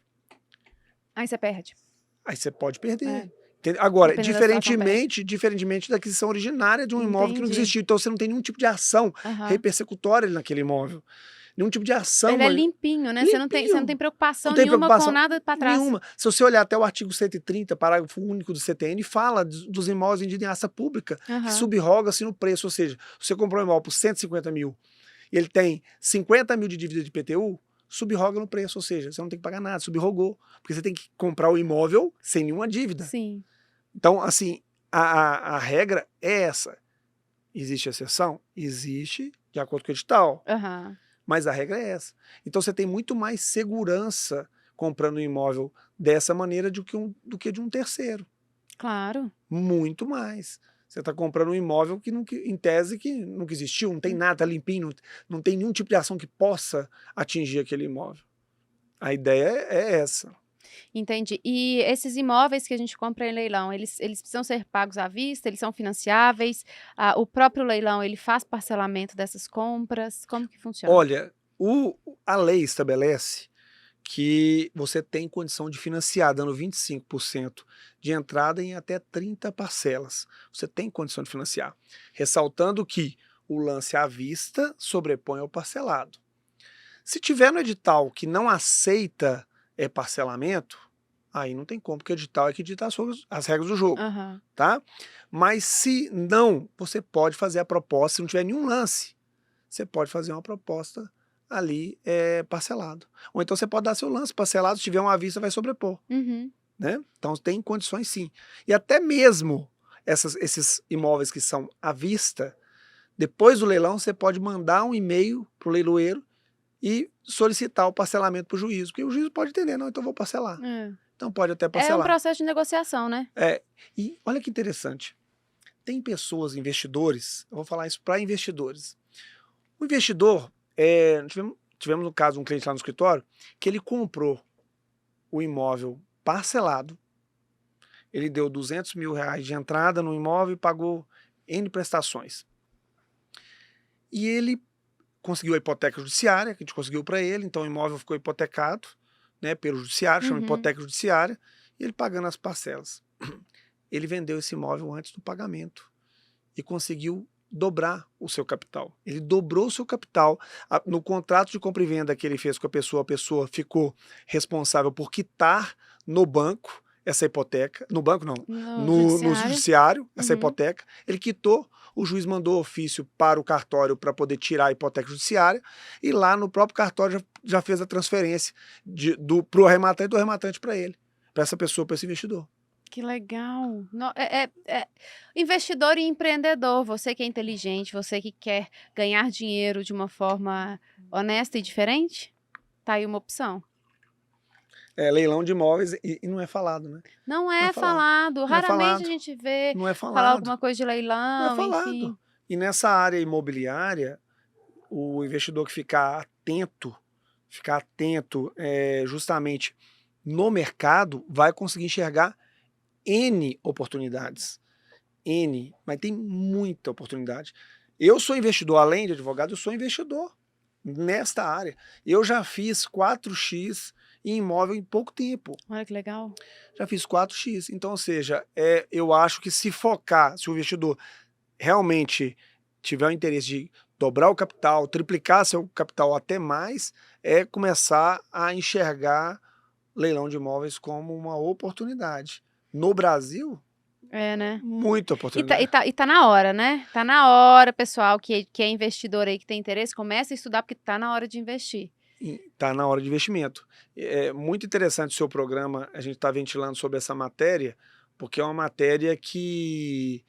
Aí você perde. Aí você pode perder. É. Agora, Dependendo da situação, diferentemente da aquisição originária de um imóvel que não Entendi. existiu. Então você não tem nenhum tipo de ação Aham. repersecutória naquele imóvel. Nenhum tipo de ação. Ele é limpinho, né? Você não Limpinho. tem preocupação Não tem nenhuma preocupação com nada pra trás. nenhuma. Se você olhar até o artigo 130, parágrafo único do CTN, fala dos imóveis vendidos em aça pública, que Aham. subroga-se no preço. Ou seja, se você comprou um imóvel por 150 mil e ele tem 50 mil de dívida de IPTU, subroga no preço. Ou seja, você não tem que pagar nada, subrogou. Porque você tem que comprar o imóvel sem nenhuma dívida. Sim. Então, assim, a regra é essa. Existe exceção? Existe, de acordo com o edital. Aham. Mas a regra é essa. Então você tem muito mais segurança comprando um imóvel dessa maneira do que de um terceiro. Claro. Muito mais. Você está comprando um imóvel que, em tese, que nunca existiu, não tem nada, tá limpinho, não tem nenhum tipo de ação que possa atingir aquele imóvel. A ideia é essa. Entendi. E esses imóveis que a gente compra em leilão, eles precisam ser pagos à vista? Eles são financiáveis? O próprio leilão, ele faz parcelamento dessas compras? Como que funciona? Olha, a lei estabelece que você tem condição de financiar, dando 25% de entrada em até 30 parcelas. Você tem condição de financiar. Ressaltando que o lance à vista sobrepõe ao parcelado. Se tiver no edital que não aceita parcelamento, aí não tem como, porque o edital é que dita as regras do jogo. Aham. Tá? Mas se não, você pode fazer a proposta, se não tiver nenhum lance, você pode fazer uma proposta ali parcelado. Ou então você pode dar seu lance parcelado, se tiver uma à vista, vai sobrepor. Uhum. Né? Então tem condições sim. E até mesmo esses imóveis que são à vista, depois do leilão você pode mandar um e-mail para o leiloeiro e solicitar o parcelamento para o juiz, porque o juiz pode entender, não, então eu vou parcelar. É. Então pode até É um parcelar. processo de negociação, né? E olha que interessante, tem pessoas, investidores, eu vou falar isso para investidores. O investidor, tivemos no caso um cliente lá no escritório, que ele comprou o imóvel parcelado, ele deu R$200 mil de entrada no imóvel e pagou N prestações. E ele conseguiu a hipoteca judiciária, que a gente conseguiu para ele, então o imóvel ficou hipotecado, né, pelo judiciário, chama hipoteca judiciária, e ele pagando as parcelas. Ele vendeu esse imóvel antes do pagamento e conseguiu dobrar o seu capital. Ele dobrou o seu capital. No contrato de compra e venda que ele fez com a pessoa ficou responsável por quitar no banco essa hipoteca, no banco não, no judiciário, essa hipoteca. Ele quitou, o juiz mandou ofício para o cartório para poder tirar a hipoteca judiciária e lá no próprio cartório já fez a transferência para o arrematante e do arrematante para ele, para essa pessoa, para esse investidor. Que legal. Investidor e empreendedor, você que é inteligente, você que quer ganhar dinheiro de uma forma honesta e diferente, tá aí uma opção. É leilão de imóveis e não é falado, né? Não Não é é falado. falado, Não é raramente a falado. gente vê Não é falar falado. alguma coisa de Não é leilão, falado. enfim. E nessa área imobiliária, o investidor que ficar atento justamente no mercado, vai conseguir enxergar N oportunidades. N, mas tem muita oportunidade. Eu sou investidor, além de advogado, eu sou investidor nesta área. Eu já fiz 4x em imóvel em pouco tempo. Olha que legal. Já fiz 4x. Então, ou seja, eu acho que se focar, se o investidor realmente tiver o interesse de dobrar o capital, triplicar seu capital até mais, é começar a enxergar leilão de imóveis como uma oportunidade. No Brasil, É, né? muita E oportunidade. tá na hora, né? Tá na hora, pessoal, que é investidor aí, que tem interesse, começa a estudar porque tá na hora de investir. Está na hora de investimento. É muito interessante o seu programa, a gente está ventilando sobre essa matéria, porque é uma matéria que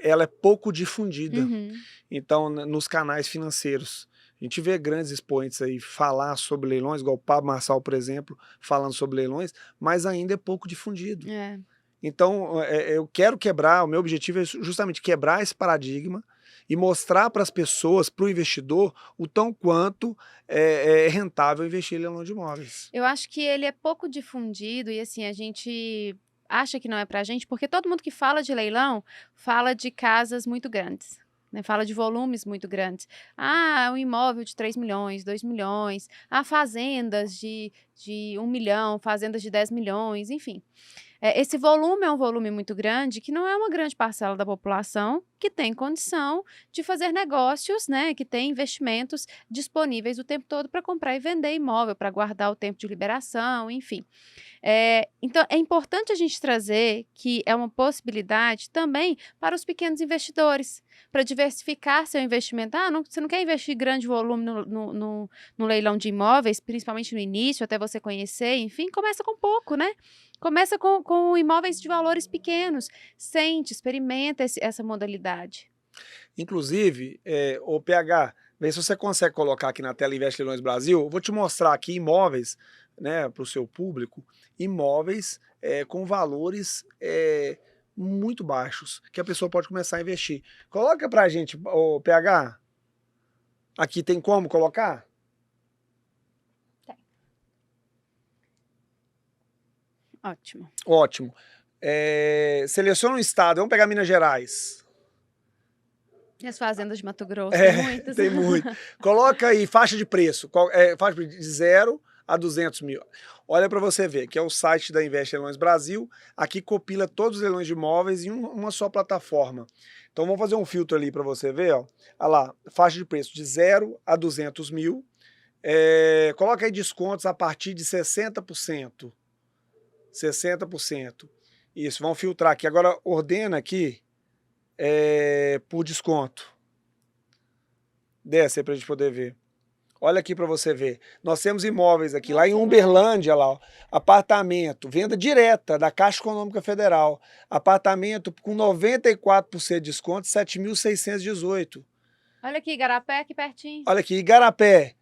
ela é pouco difundida. Uhum. Então, nos canais financeiros, a gente vê grandes expoentes aí falar sobre leilões, igual o Pablo Marçal, por exemplo, falando sobre leilões, mas ainda é pouco difundido. É. Então, eu quero quebrar, o meu objetivo é justamente quebrar esse paradigma e mostrar para as pessoas, para o investidor, o tão quanto é rentável investir em leilão de imóveis. Eu acho que ele é pouco difundido e assim, a gente acha que não é pra gente, porque todo mundo que fala de leilão fala de casas muito grandes. Né, fala de volumes muito grandes. Ah, um imóvel de 3 milhões, 2 milhões. Ah, fazendas de 1 milhão, fazendas de 10 milhões, enfim. Esse volume é um volume muito grande, que não é uma grande parcela da população que tem condição de fazer negócios, né, que tem investimentos disponíveis o tempo todo para comprar e vender imóvel, para guardar o tempo de liberação, enfim. Então, é importante a gente trazer que é uma possibilidade também para os pequenos investidores, para diversificar seu investimento. Você não quer investir grande volume no leilão de imóveis, principalmente no início, até você conhecer, enfim, começa com pouco, né? Começa com imóveis de valores pequenos. Sente, experimenta essa modalidade. Inclusive, o PH, vê se você consegue colocar aqui na tela Investe Leilões Brasil. Eu vou te mostrar aqui imóveis, né, para o seu público, imóveis com valores muito baixos, que a pessoa pode começar a investir. Coloca pra gente, o PH. Aqui tem como colocar? Tem. Ótimo. Ótimo. Seleciona um estado, vamos pegar Minas Gerais. E as fazendas de Mato Grosso, tem muitas. Tem muito. Coloca aí faixa de preço, faixa de 0 a 200 mil. Olha para você ver, que é o site da Investe Leilões Brasil. Aqui compila todos os leilões de imóveis em uma só plataforma. Então vamos fazer um filtro ali para você ver. Ó. Olha lá, faixa de preço de 0 a 200 mil. Coloca aí descontos a partir de 60%. 60%. Isso, vamos filtrar aqui. Agora ordena aqui por desconto. Desce aí para a gente poder ver. Olha aqui para você ver. Nós temos imóveis aqui, lá em Uberlândia, lá, ó, apartamento, venda direta da Caixa Econômica Federal. Apartamento com 94% de desconto, 7.618. Olha aqui, Igarapé, aqui pertinho. Olha aqui, Igarapé,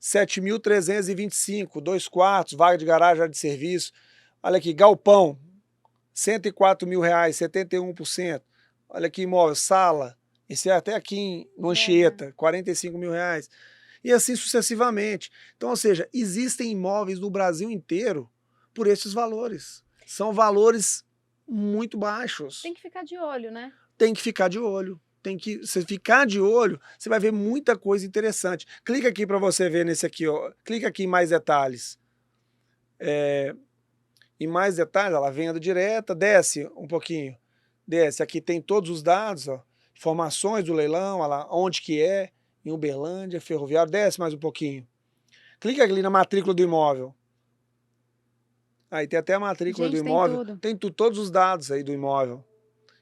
7.325, 2 quartos, vaga de garagem, área de serviço. Olha aqui, Galpão, 104 mil reais, 71%. Olha aqui, imóvel, Sala, esse é até aqui no Anchieta, 45 mil reais. E assim sucessivamente. Então, ou seja, existem imóveis no Brasil inteiro por esses valores. São valores muito baixos. Tem que ficar de olho, né? Tem que ficar de olho. Você ficar de olho, você vai ver muita coisa interessante. Clica aqui para você ver nesse aqui, ó. Clica aqui em mais detalhes. Em mais detalhes, ela venda direta, desce um pouquinho. Desce, aqui tem todos os dados, ó. Informações do leilão, olha lá, onde que é. Em Uberlândia, Ferroviário, desce mais um pouquinho. Clica ali na matrícula do imóvel. Aí tem até a matrícula do imóvel. Tem todos os dados aí do imóvel.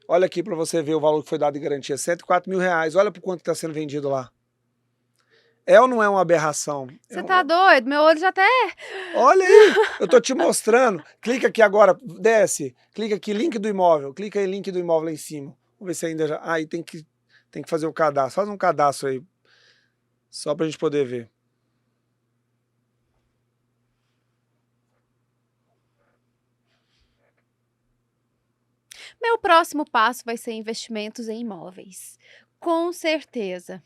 Olha aqui para você ver o valor que foi dado em garantia, 104 mil reais. Olha por quanto está sendo vendido lá. É ou não é uma aberração? Você tá doido? Meu olho já até... Olha aí, eu tô te mostrando. Clica aqui agora, desce. Clica aqui, link do imóvel. Clica aí, link do imóvel lá em cima. Vamos ver se ainda já... Aí tem que fazer o cadastro. Faz um cadastro aí, só pra gente poder ver. Meu próximo passo vai ser investimentos em imóveis. Com certeza.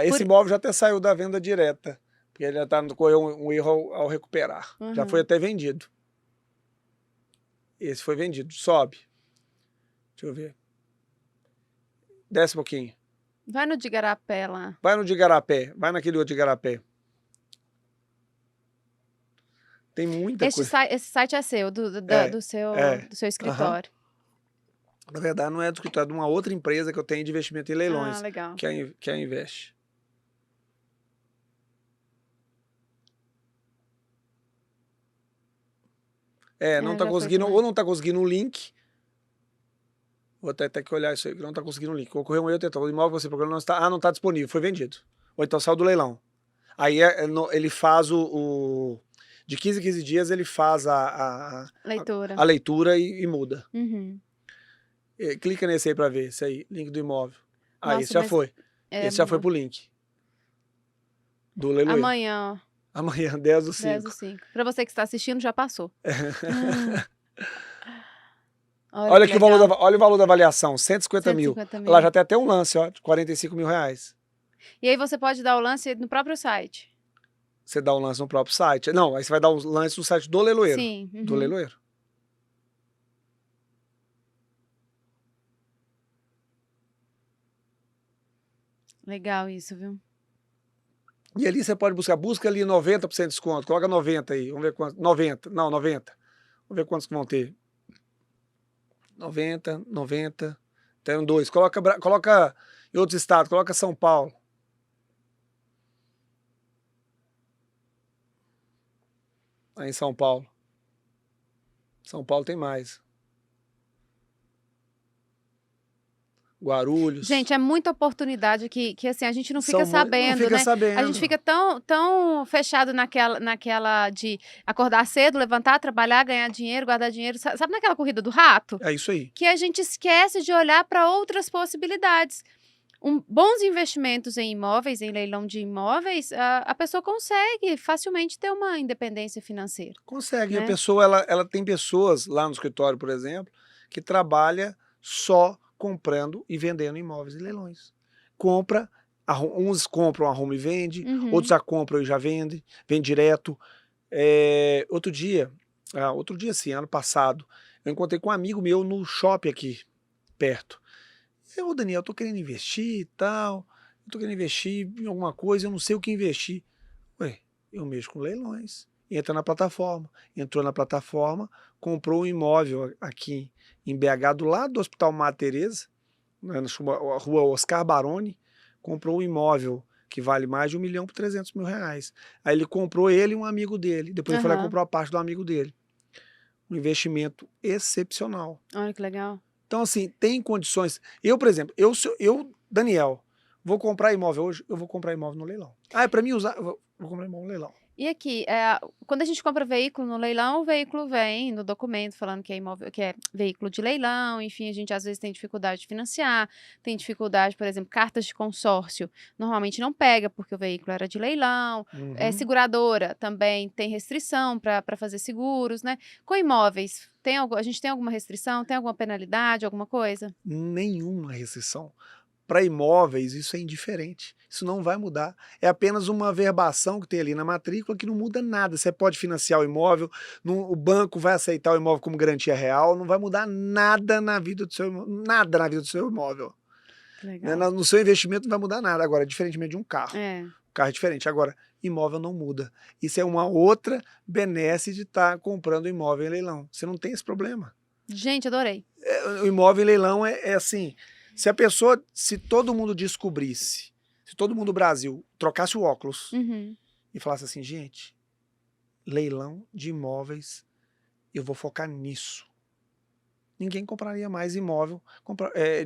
Esse imóvel já até saiu da venda direta. Porque ele já correu um erro ao recuperar. Já foi até vendido. Esse foi vendido. Sobe. Deixa eu ver. Desce um pouquinho. Vai no de Igarapé lá. Vai no de Igarapé. Vai naquele outro de Igarapé. Tem muita coisa. Esse site é seu, do seu escritório. Na verdade, não é do escritório, é de uma outra empresa que eu tenho de investimento em leilões. Legal. Que é a Invest. Não tá conseguindo, ou não tá conseguindo o link. Vou até ter que olhar isso aí, que não tá conseguindo o link. Ocorreu um erro, o imóvel que você procurou não está. Não tá disponível, foi vendido. Ou então saiu do leilão. Aí ele faz de 15 em 15 dias ele faz a leitura e muda. Clica nesse aí pra ver, esse aí, link do imóvel. Esse já foi. Esse já foi pro link. Do leiloeiro. Amanhã, ó. Amanhã, 10/5. 10/5. Pra você que está assistindo, já passou. Olha o valor da avaliação, 150 mil. Lá já tem até um lance, ó, de 45 mil reais. E aí você pode dar o lance no próprio site? Você dá o lance no próprio site. Não, aí você vai dar o lance no site do leiloeiro. Sim. Do leiloeiro. Legal isso, viu? E ali você pode busca ali 90% de desconto. Coloca 90 aí, vamos ver quantos. 90, não, 90. Vamos ver quantos que vão ter. 90. Tem 2. Coloca em outros estados, coloca São Paulo. Aí em São Paulo. São Paulo tem mais. Guarulhos. Gente, é muita oportunidade que assim, a gente não fica sabendo, não fica né? sabendo. A gente fica tão fechado naquela de acordar cedo, levantar, trabalhar, ganhar dinheiro, guardar dinheiro. Sabe naquela corrida do rato? É isso aí. Que a gente esquece de olhar para outras possibilidades. Bons investimentos em imóveis, em leilão de imóveis, a pessoa consegue facilmente ter uma independência financeira. Consegue. Né? A pessoa, ela tem pessoas lá no escritório, por exemplo, que trabalha só comprando e vendendo imóveis e leilões. Uns compram, arrumam e vende, outros já compram e já vendem, vende direto. Outro dia sim, ano passado, eu encontrei com um amigo meu no shopping aqui, perto. Daniel, eu tô querendo investir e tal, eu tô querendo investir em alguma coisa, eu não sei o que investir. Eu mexo com leilões. Entrou na plataforma, comprou um imóvel aqui em BH, do lado do Hospital Madre Teresa, na rua Oscar Baroni, comprou um imóvel que vale mais de 1 milhão por 300 mil reais. Aí ele comprou ele e um amigo dele, depois ele foi lá e comprou a parte do amigo dele. Um investimento excepcional. Olha que legal. Então, assim, tem condições. Eu, por exemplo, Daniel, vou comprar imóvel hoje, eu vou comprar imóvel no leilão. É para mim usar, eu vou comprar imóvel no leilão. E aqui, quando a gente compra veículo no leilão, o veículo vem no documento falando que é imóvel, que é veículo de leilão, enfim, a gente às vezes tem dificuldade de financiar, tem dificuldade, por exemplo, cartas de consórcio, normalmente não pega porque o veículo era de leilão, seguradora também tem restrição para fazer seguros, né? Com imóveis, a gente tem alguma restrição, tem alguma penalidade, alguma coisa? Nenhuma restrição. Para imóveis, isso é indiferente. Isso não vai mudar. É apenas uma verbação que tem ali na matrícula que não muda nada. Você pode financiar o imóvel, o banco vai aceitar o imóvel como garantia real, não vai mudar nada na vida do seu imóvel. Nada na vida do seu imóvel. Legal. No seu investimento não vai mudar nada. Agora, diferentemente de um carro. O carro é diferente. Agora, imóvel não muda. Isso é uma outra benesse de estar comprando imóvel em leilão. Você não tem esse problema. Gente, adorei. O imóvel em leilão é assim... Se todo mundo descobrisse, se todo mundo do Brasil trocasse o óculos e falasse assim, gente, leilão de imóveis, eu vou focar nisso. ninguém compraria mais imóvel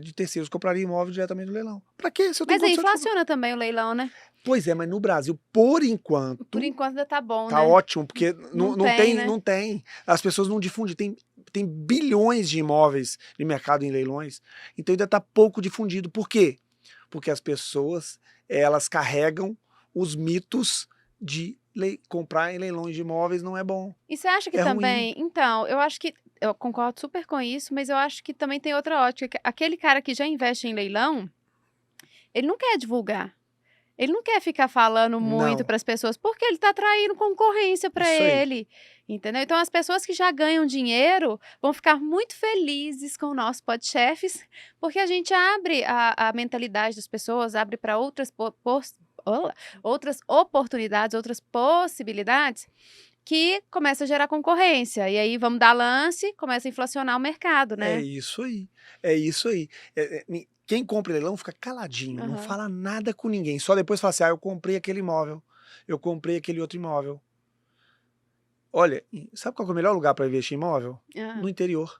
de terceiros, compraria imóvel diretamente do leilão. Para quê? Se eu tenho Mas aí condição de comprar. inflaciona também o leilão, né? Pois é, mas no Brasil, por enquanto, ainda tá bom, tá né? ótimo, porque Não não tem, né? não tem. As pessoas não difundem. Tem bilhões de imóveis de mercado em leilões, então ainda tá pouco difundido. Por quê? Porque as pessoas, elas carregam os mitos de comprar em leilões de imóveis não é bom, E você acha que é ruim. também. Então, eu acho que. Eu concordo super com isso, mas eu acho que também tem outra ótica. Aquele cara que já investe em leilão, ele não quer divulgar. Ele não quer ficar falando muito Não, para as pessoas, porque ele está atraindo concorrência para isso aí. ele, entendeu? Então, as pessoas que já ganham dinheiro vão ficar muito felizes com o nosso Podchefs, porque a gente abre a mentalidade das pessoas, abre para outras oportunidades, outras possibilidades, que começa a gerar concorrência. E aí, vamos dar lance, começa a inflacionar o mercado, É né? isso aí. É isso aí. Quem compra em leilão fica caladinho, não Aham. fala nada com ninguém. Só depois fala assim: ah, eu comprei aquele imóvel, eu comprei aquele outro imóvel. Olha, sabe qual que é o melhor lugar para investir em imóvel? Ah, No interior.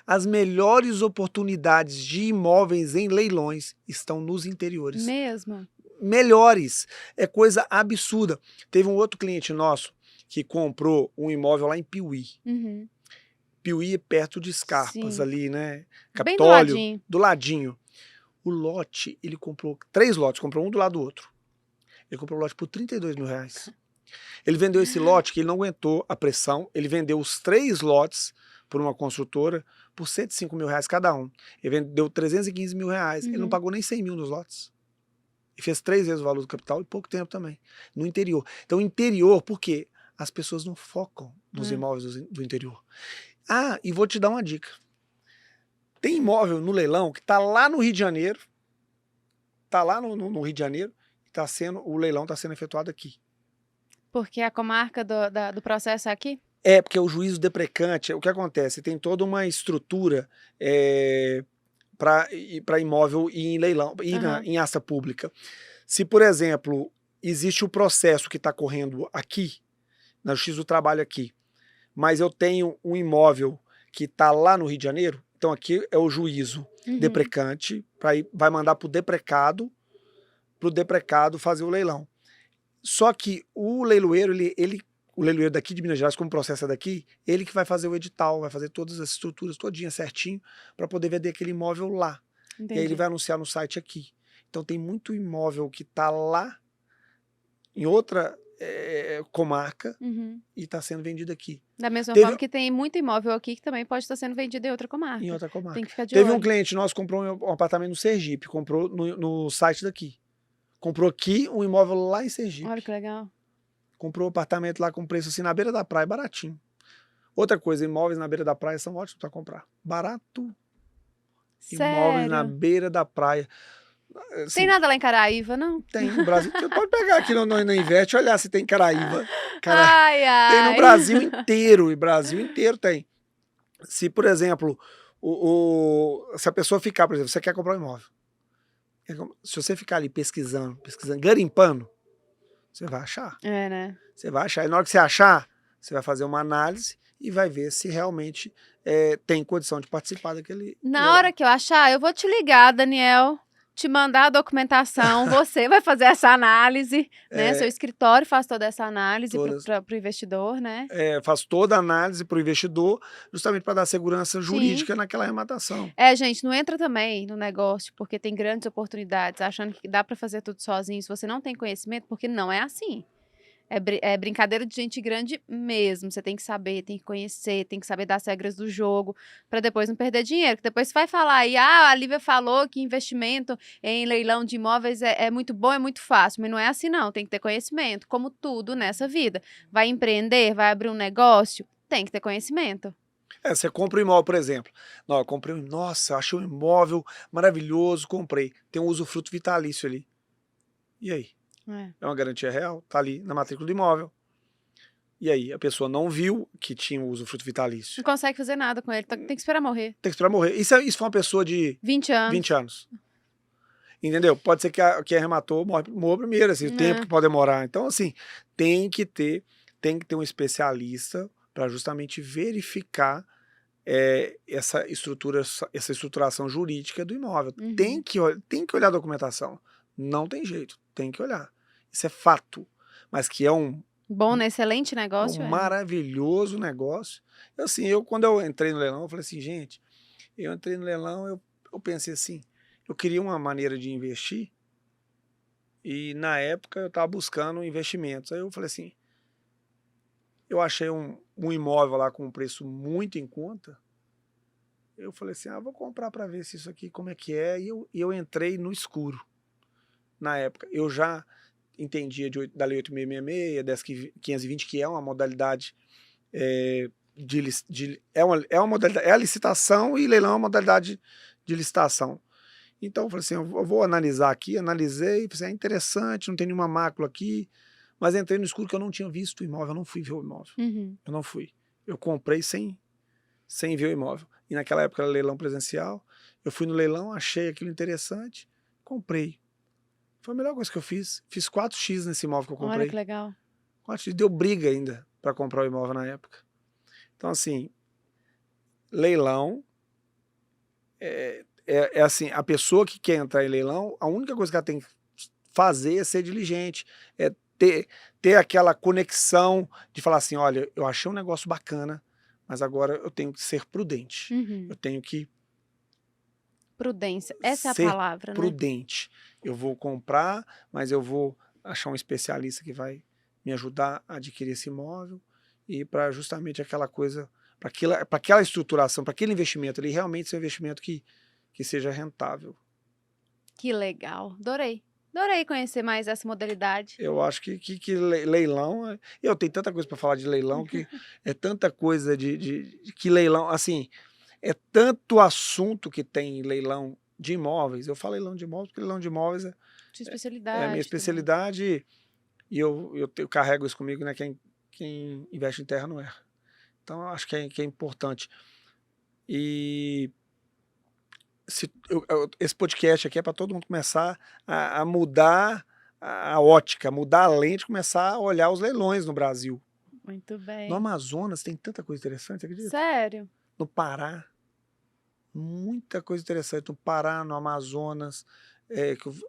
As melhores oportunidades de imóveis em leilões estão nos interiores. mesmo? Melhores. É coisa absurda. Teve um outro cliente nosso que comprou um imóvel lá em Piuí. Uhum. Piuí é perto de Scarpas, Sim. ali, né? Bem do Capitólio, ladinho. do ladinho. O lote, ele comprou 3 lotes, comprou um do lado do outro. Ele comprou o lote por R$ 32.000. Ele vendeu esse lote que ele não aguentou a pressão, ele vendeu os 3 lotes por uma construtora por R$ 105.000 cada um. Ele vendeu R$ 315.000, ele não Uhum. pagou nem 100 mil nos lotes. E fez 3 vezes o valor do capital e pouco tempo também, no interior. Então, interior, por quê? As pessoas não focam nos imóveis do interior. Ah, e vou te dar uma dica. Tem imóvel no leilão que está lá no Rio de Janeiro, está lá no Rio de Janeiro, o leilão está sendo efetuado aqui. Porque a comarca do processo é aqui? É, porque o juízo deprecante, o que acontece? Tem toda uma estrutura para imóvel e em leilão, e Aham. em aça pública. Se, por exemplo, existe o processo que está correndo aqui, na Justiça do Trabalho aqui, mas eu tenho um imóvel que está lá no Rio de Janeiro, então aqui é o juízo Uhum. deprecante, vai mandar para o deprecado fazer o leilão. Só que o leiloeiro, o leiloeiro daqui de Minas Gerais, como o processo é daqui, ele que vai fazer o edital, vai fazer todas as estruturas todinhas certinho para poder vender aquele imóvel lá. E aí ele Entendi. vai anunciar no site aqui. Então tem muito imóvel que está lá em outra comarca Uhum. e está sendo vendido aqui. Da mesma Teve- forma que tem muito imóvel aqui que também pode estar sendo vendido em outra Em comarca. outra comarca. Tem que ficar de Teve um olho. cliente nosso que comprou um apartamento no Sergipe, comprou no site daqui. Comprou aqui um imóvel lá em Sergipe. Olha que legal. Comprou um apartamento lá com preço assim na beira da praia, baratinho. Outra coisa, imóveis na beira da praia são ótimos para comprar. Barato. Imóveis na Sério? beira da praia. Tem Assim, nada lá em Caraíva, não? tem no Brasil. Você pode pegar aqui no Invest e olhar se tem Caraíva. Ai, Tem no ai. Brasil inteiro. E Brasil inteiro tem. Se, por exemplo, se a pessoa ficar, por exemplo, você quer comprar um imóvel. Se você ficar ali pesquisando, garimpando, você vai achar. É, né? Você vai achar. E na hora que você achar, você vai fazer uma análise e vai ver se realmente tem condição de participar daquele Na leilão. hora que eu achar, eu vou te ligar, Daniel. Te mandar a documentação, você vai fazer essa análise, né? Seu escritório faz toda essa análise para o investidor, né? Faz toda a análise para o investidor, justamente para dar segurança Sim. jurídica naquela arrematação. Gente, não entra também no negócio porque tem grandes oportunidades, achando que dá para fazer tudo sozinho se você não tem conhecimento, porque não é assim. É brincadeira de gente grande mesmo. Você tem que saber, tem que conhecer, tem que saber das regras do jogo para depois não perder dinheiro. Porque depois você vai falar aí, a Lívia falou que investimento em leilão de imóveis é muito bom, é muito fácil. Mas não é assim, não. Tem que ter conhecimento, como tudo nessa vida. Vai empreender, vai abrir um negócio, tem que ter conhecimento. Você compra um imóvel, por exemplo. Não, eu comprei nossa, eu achei um imóvel maravilhoso, comprei. Tem um usufruto vitalício ali. E aí? É uma garantia real, tá ali na matrícula do imóvel. E aí, a pessoa não viu que tinha o usufruto vitalício. Não consegue fazer nada com ele, tem que esperar morrer. Tem que esperar morrer. Isso foi uma pessoa de 20 anos. 20 anos. Entendeu? Pode ser que que arrematou morra primeiro, assim, o tempo que pode demorar. Então, assim, tem que ter um especialista para justamente verificar essa estruturação jurídica do imóvel. Uhum. Tem que olhar a documentação. Não tem jeito, tem que olhar. Isso é fato. Mas que é um Bom, né? Excelente negócio. maravilhoso negócio. Assim, quando eu entrei no leilão, eu falei assim, gente, eu entrei no leilão, eu pensei assim, eu queria uma maneira de investir e na época eu estava buscando investimentos. Aí eu falei assim, eu achei um imóvel lá com um preço muito em conta. Eu falei assim, vou comprar para ver se isso aqui, como é que é. E eu entrei no escuro. Na época, eu já entendia da Lei 8666, 10.520, que é uma modalidade é uma modalidade, é a licitação e leilão é uma modalidade de licitação. Então eu falei assim, eu vou analisar aqui, analisei, falei assim, interessante, não tem nenhuma mácula aqui, mas entrei no escuro que eu não tinha visto o imóvel, eu não fui ver o imóvel. Uhum. Eu não fui. Eu comprei sem ver o imóvel. E naquela época era leilão presencial, eu fui no leilão, achei aquilo interessante, comprei. Foi a melhor coisa que eu fiz. Fiz 4x nesse imóvel que eu comprei. Olha que legal. 4x, deu briga ainda para comprar o imóvel na época. Então, assim, leilão é assim, a pessoa que quer entrar em leilão, a única coisa que ela tem que fazer é ser diligente, é ter aquela conexão de falar assim, olha, eu achei um negócio bacana, mas agora eu tenho que ser prudente. Uhum. Eu tenho que Prudência, essa é a ser palavra, né? prudente. Eu vou comprar, mas eu vou achar um especialista que vai me ajudar a adquirir esse imóvel e para justamente aquela coisa, para aquela estruturação, para aquele investimento ali, realmente ser um investimento que seja rentável. Que legal, adorei. Adorei conhecer mais essa modalidade. Eu acho que leilão, eu tenho tanta coisa para falar de leilão, que é tanta coisa que leilão, assim, é tanto assunto que tem leilão de imóveis. Eu falo leilão de imóveis porque leilão de imóveis Sua é especialidade. a minha também. especialidade e eu carrego isso comigo, né? Quem investe em terra não erra. Então, eu acho que é importante. E esse podcast aqui é para todo mundo começar a mudar a ótica, mudar a lente, começar a olhar os leilões no Brasil. Muito bem. No Amazonas tem tanta coisa interessante, acredita? Sério? No Pará, muita coisa interessante. No Pará, no Amazonas,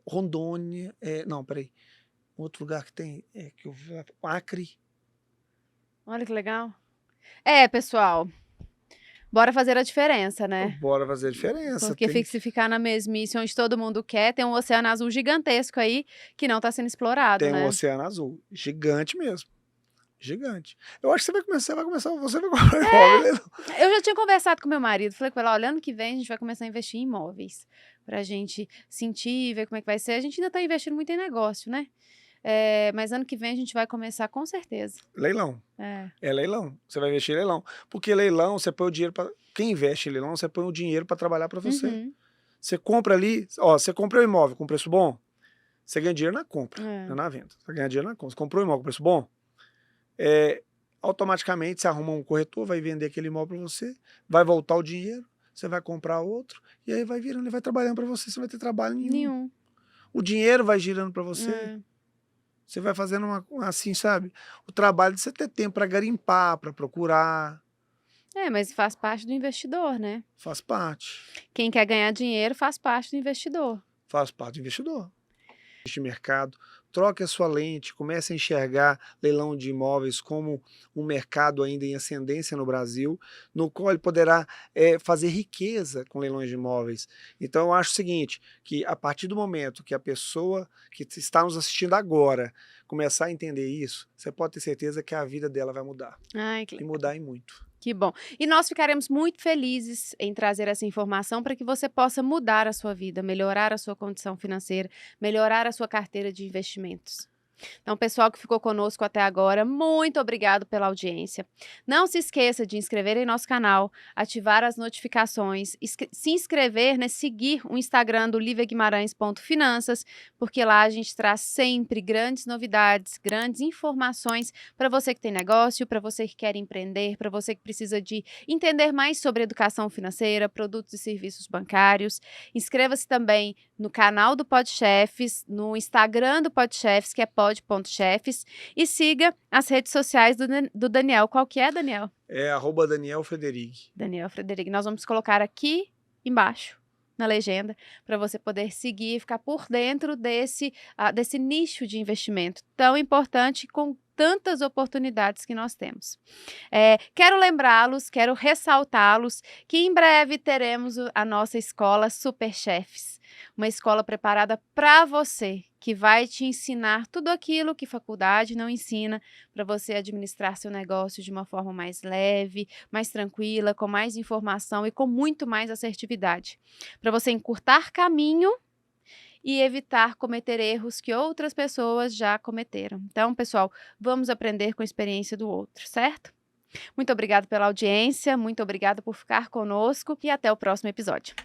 Rondônia, não, peraí, outro lugar que tem, Acre. Olha que legal. Pessoal, bora fazer a diferença, né? Bora fazer a diferença. Porque se ficar na mesmice onde todo mundo quer, tem um oceano azul gigantesco aí que não está sendo explorado, Tem né? um oceano azul, gigante mesmo. Gigante. Eu acho que você vai começar imóvel. Eu já tinha conversado com meu marido, falei com ele, olha, ano que vem a gente vai começar a investir em imóveis, pra gente sentir, ver como é que vai ser. A gente ainda tá investindo muito em negócio, né? Mas ano que vem a gente vai começar com certeza. Leilão. É. Leilão. Você vai investir em leilão. Porque leilão, você põe o dinheiro para. Quem investe em leilão, você põe o dinheiro para trabalhar para você. Uhum. Você compra ali, você comprou um imóvel com preço bom, você ganha dinheiro na compra, não na venda. Você ganha dinheiro na compra. Você comprou um imóvel com preço bom, automaticamente você arruma um corretor, vai vender aquele imóvel para você, vai voltar o dinheiro, você vai comprar outro, e aí vai virando, ele vai trabalhando para você, você não vai ter trabalho nenhum. O dinheiro vai girando para você. Você vai fazendo assim, sabe? O trabalho de você ter tempo para garimpar, para procurar. Mas faz parte do investidor, né? Faz parte. Quem quer ganhar dinheiro faz parte do investidor. Faz parte do investidor. Este mercado, troque a sua lente, comece a enxergar leilão de imóveis como um mercado ainda em ascendência no Brasil, no qual ele poderá fazer riqueza com leilões de imóveis. Então eu acho o seguinte, que a partir do momento que a pessoa que está nos assistindo agora começar a entender isso, você pode ter certeza que a vida dela vai mudar. Ai, que E legal. mudar em muito. Que bom. E nós ficaremos muito felizes em trazer essa informação para que você possa mudar a sua vida, melhorar a sua condição financeira, melhorar a sua carteira de investimentos. Então, pessoal que ficou conosco até agora, muito obrigado pela audiência. Não se esqueça de inscrever em nosso canal, ativar as notificações, se inscrever, né, seguir o Instagram do liviaguimarães.finanças, porque lá a gente traz sempre grandes novidades, grandes informações para você que tem negócio, para você que quer empreender, para você que precisa de entender mais sobre educação financeira, produtos e serviços bancários. Inscreva-se também no canal do PodChefs, no Instagram do PodChefs, que é pod.chefs, e siga as redes sociais do Daniel. Qual que é, Daniel? É @Daniel Federighi. Daniel Frederic. Nós vamos colocar aqui embaixo, na legenda, para você poder seguir e ficar por dentro desse nicho de investimento tão importante com tantas oportunidades que nós temos. Quero lembrá-los, quero ressaltá-los que em breve teremos a nossa escola Super Chefs, uma escola preparada para você, que vai te ensinar tudo aquilo que faculdade não ensina, para você administrar seu negócio de uma forma mais leve, mais tranquila, com mais informação e com muito mais assertividade, para você encurtar caminho e evitar cometer erros que outras pessoas já cometeram. Então, pessoal, vamos aprender com a experiência do outro, certo? Muito obrigada pela audiência, muito obrigada por ficar conosco e até o próximo episódio.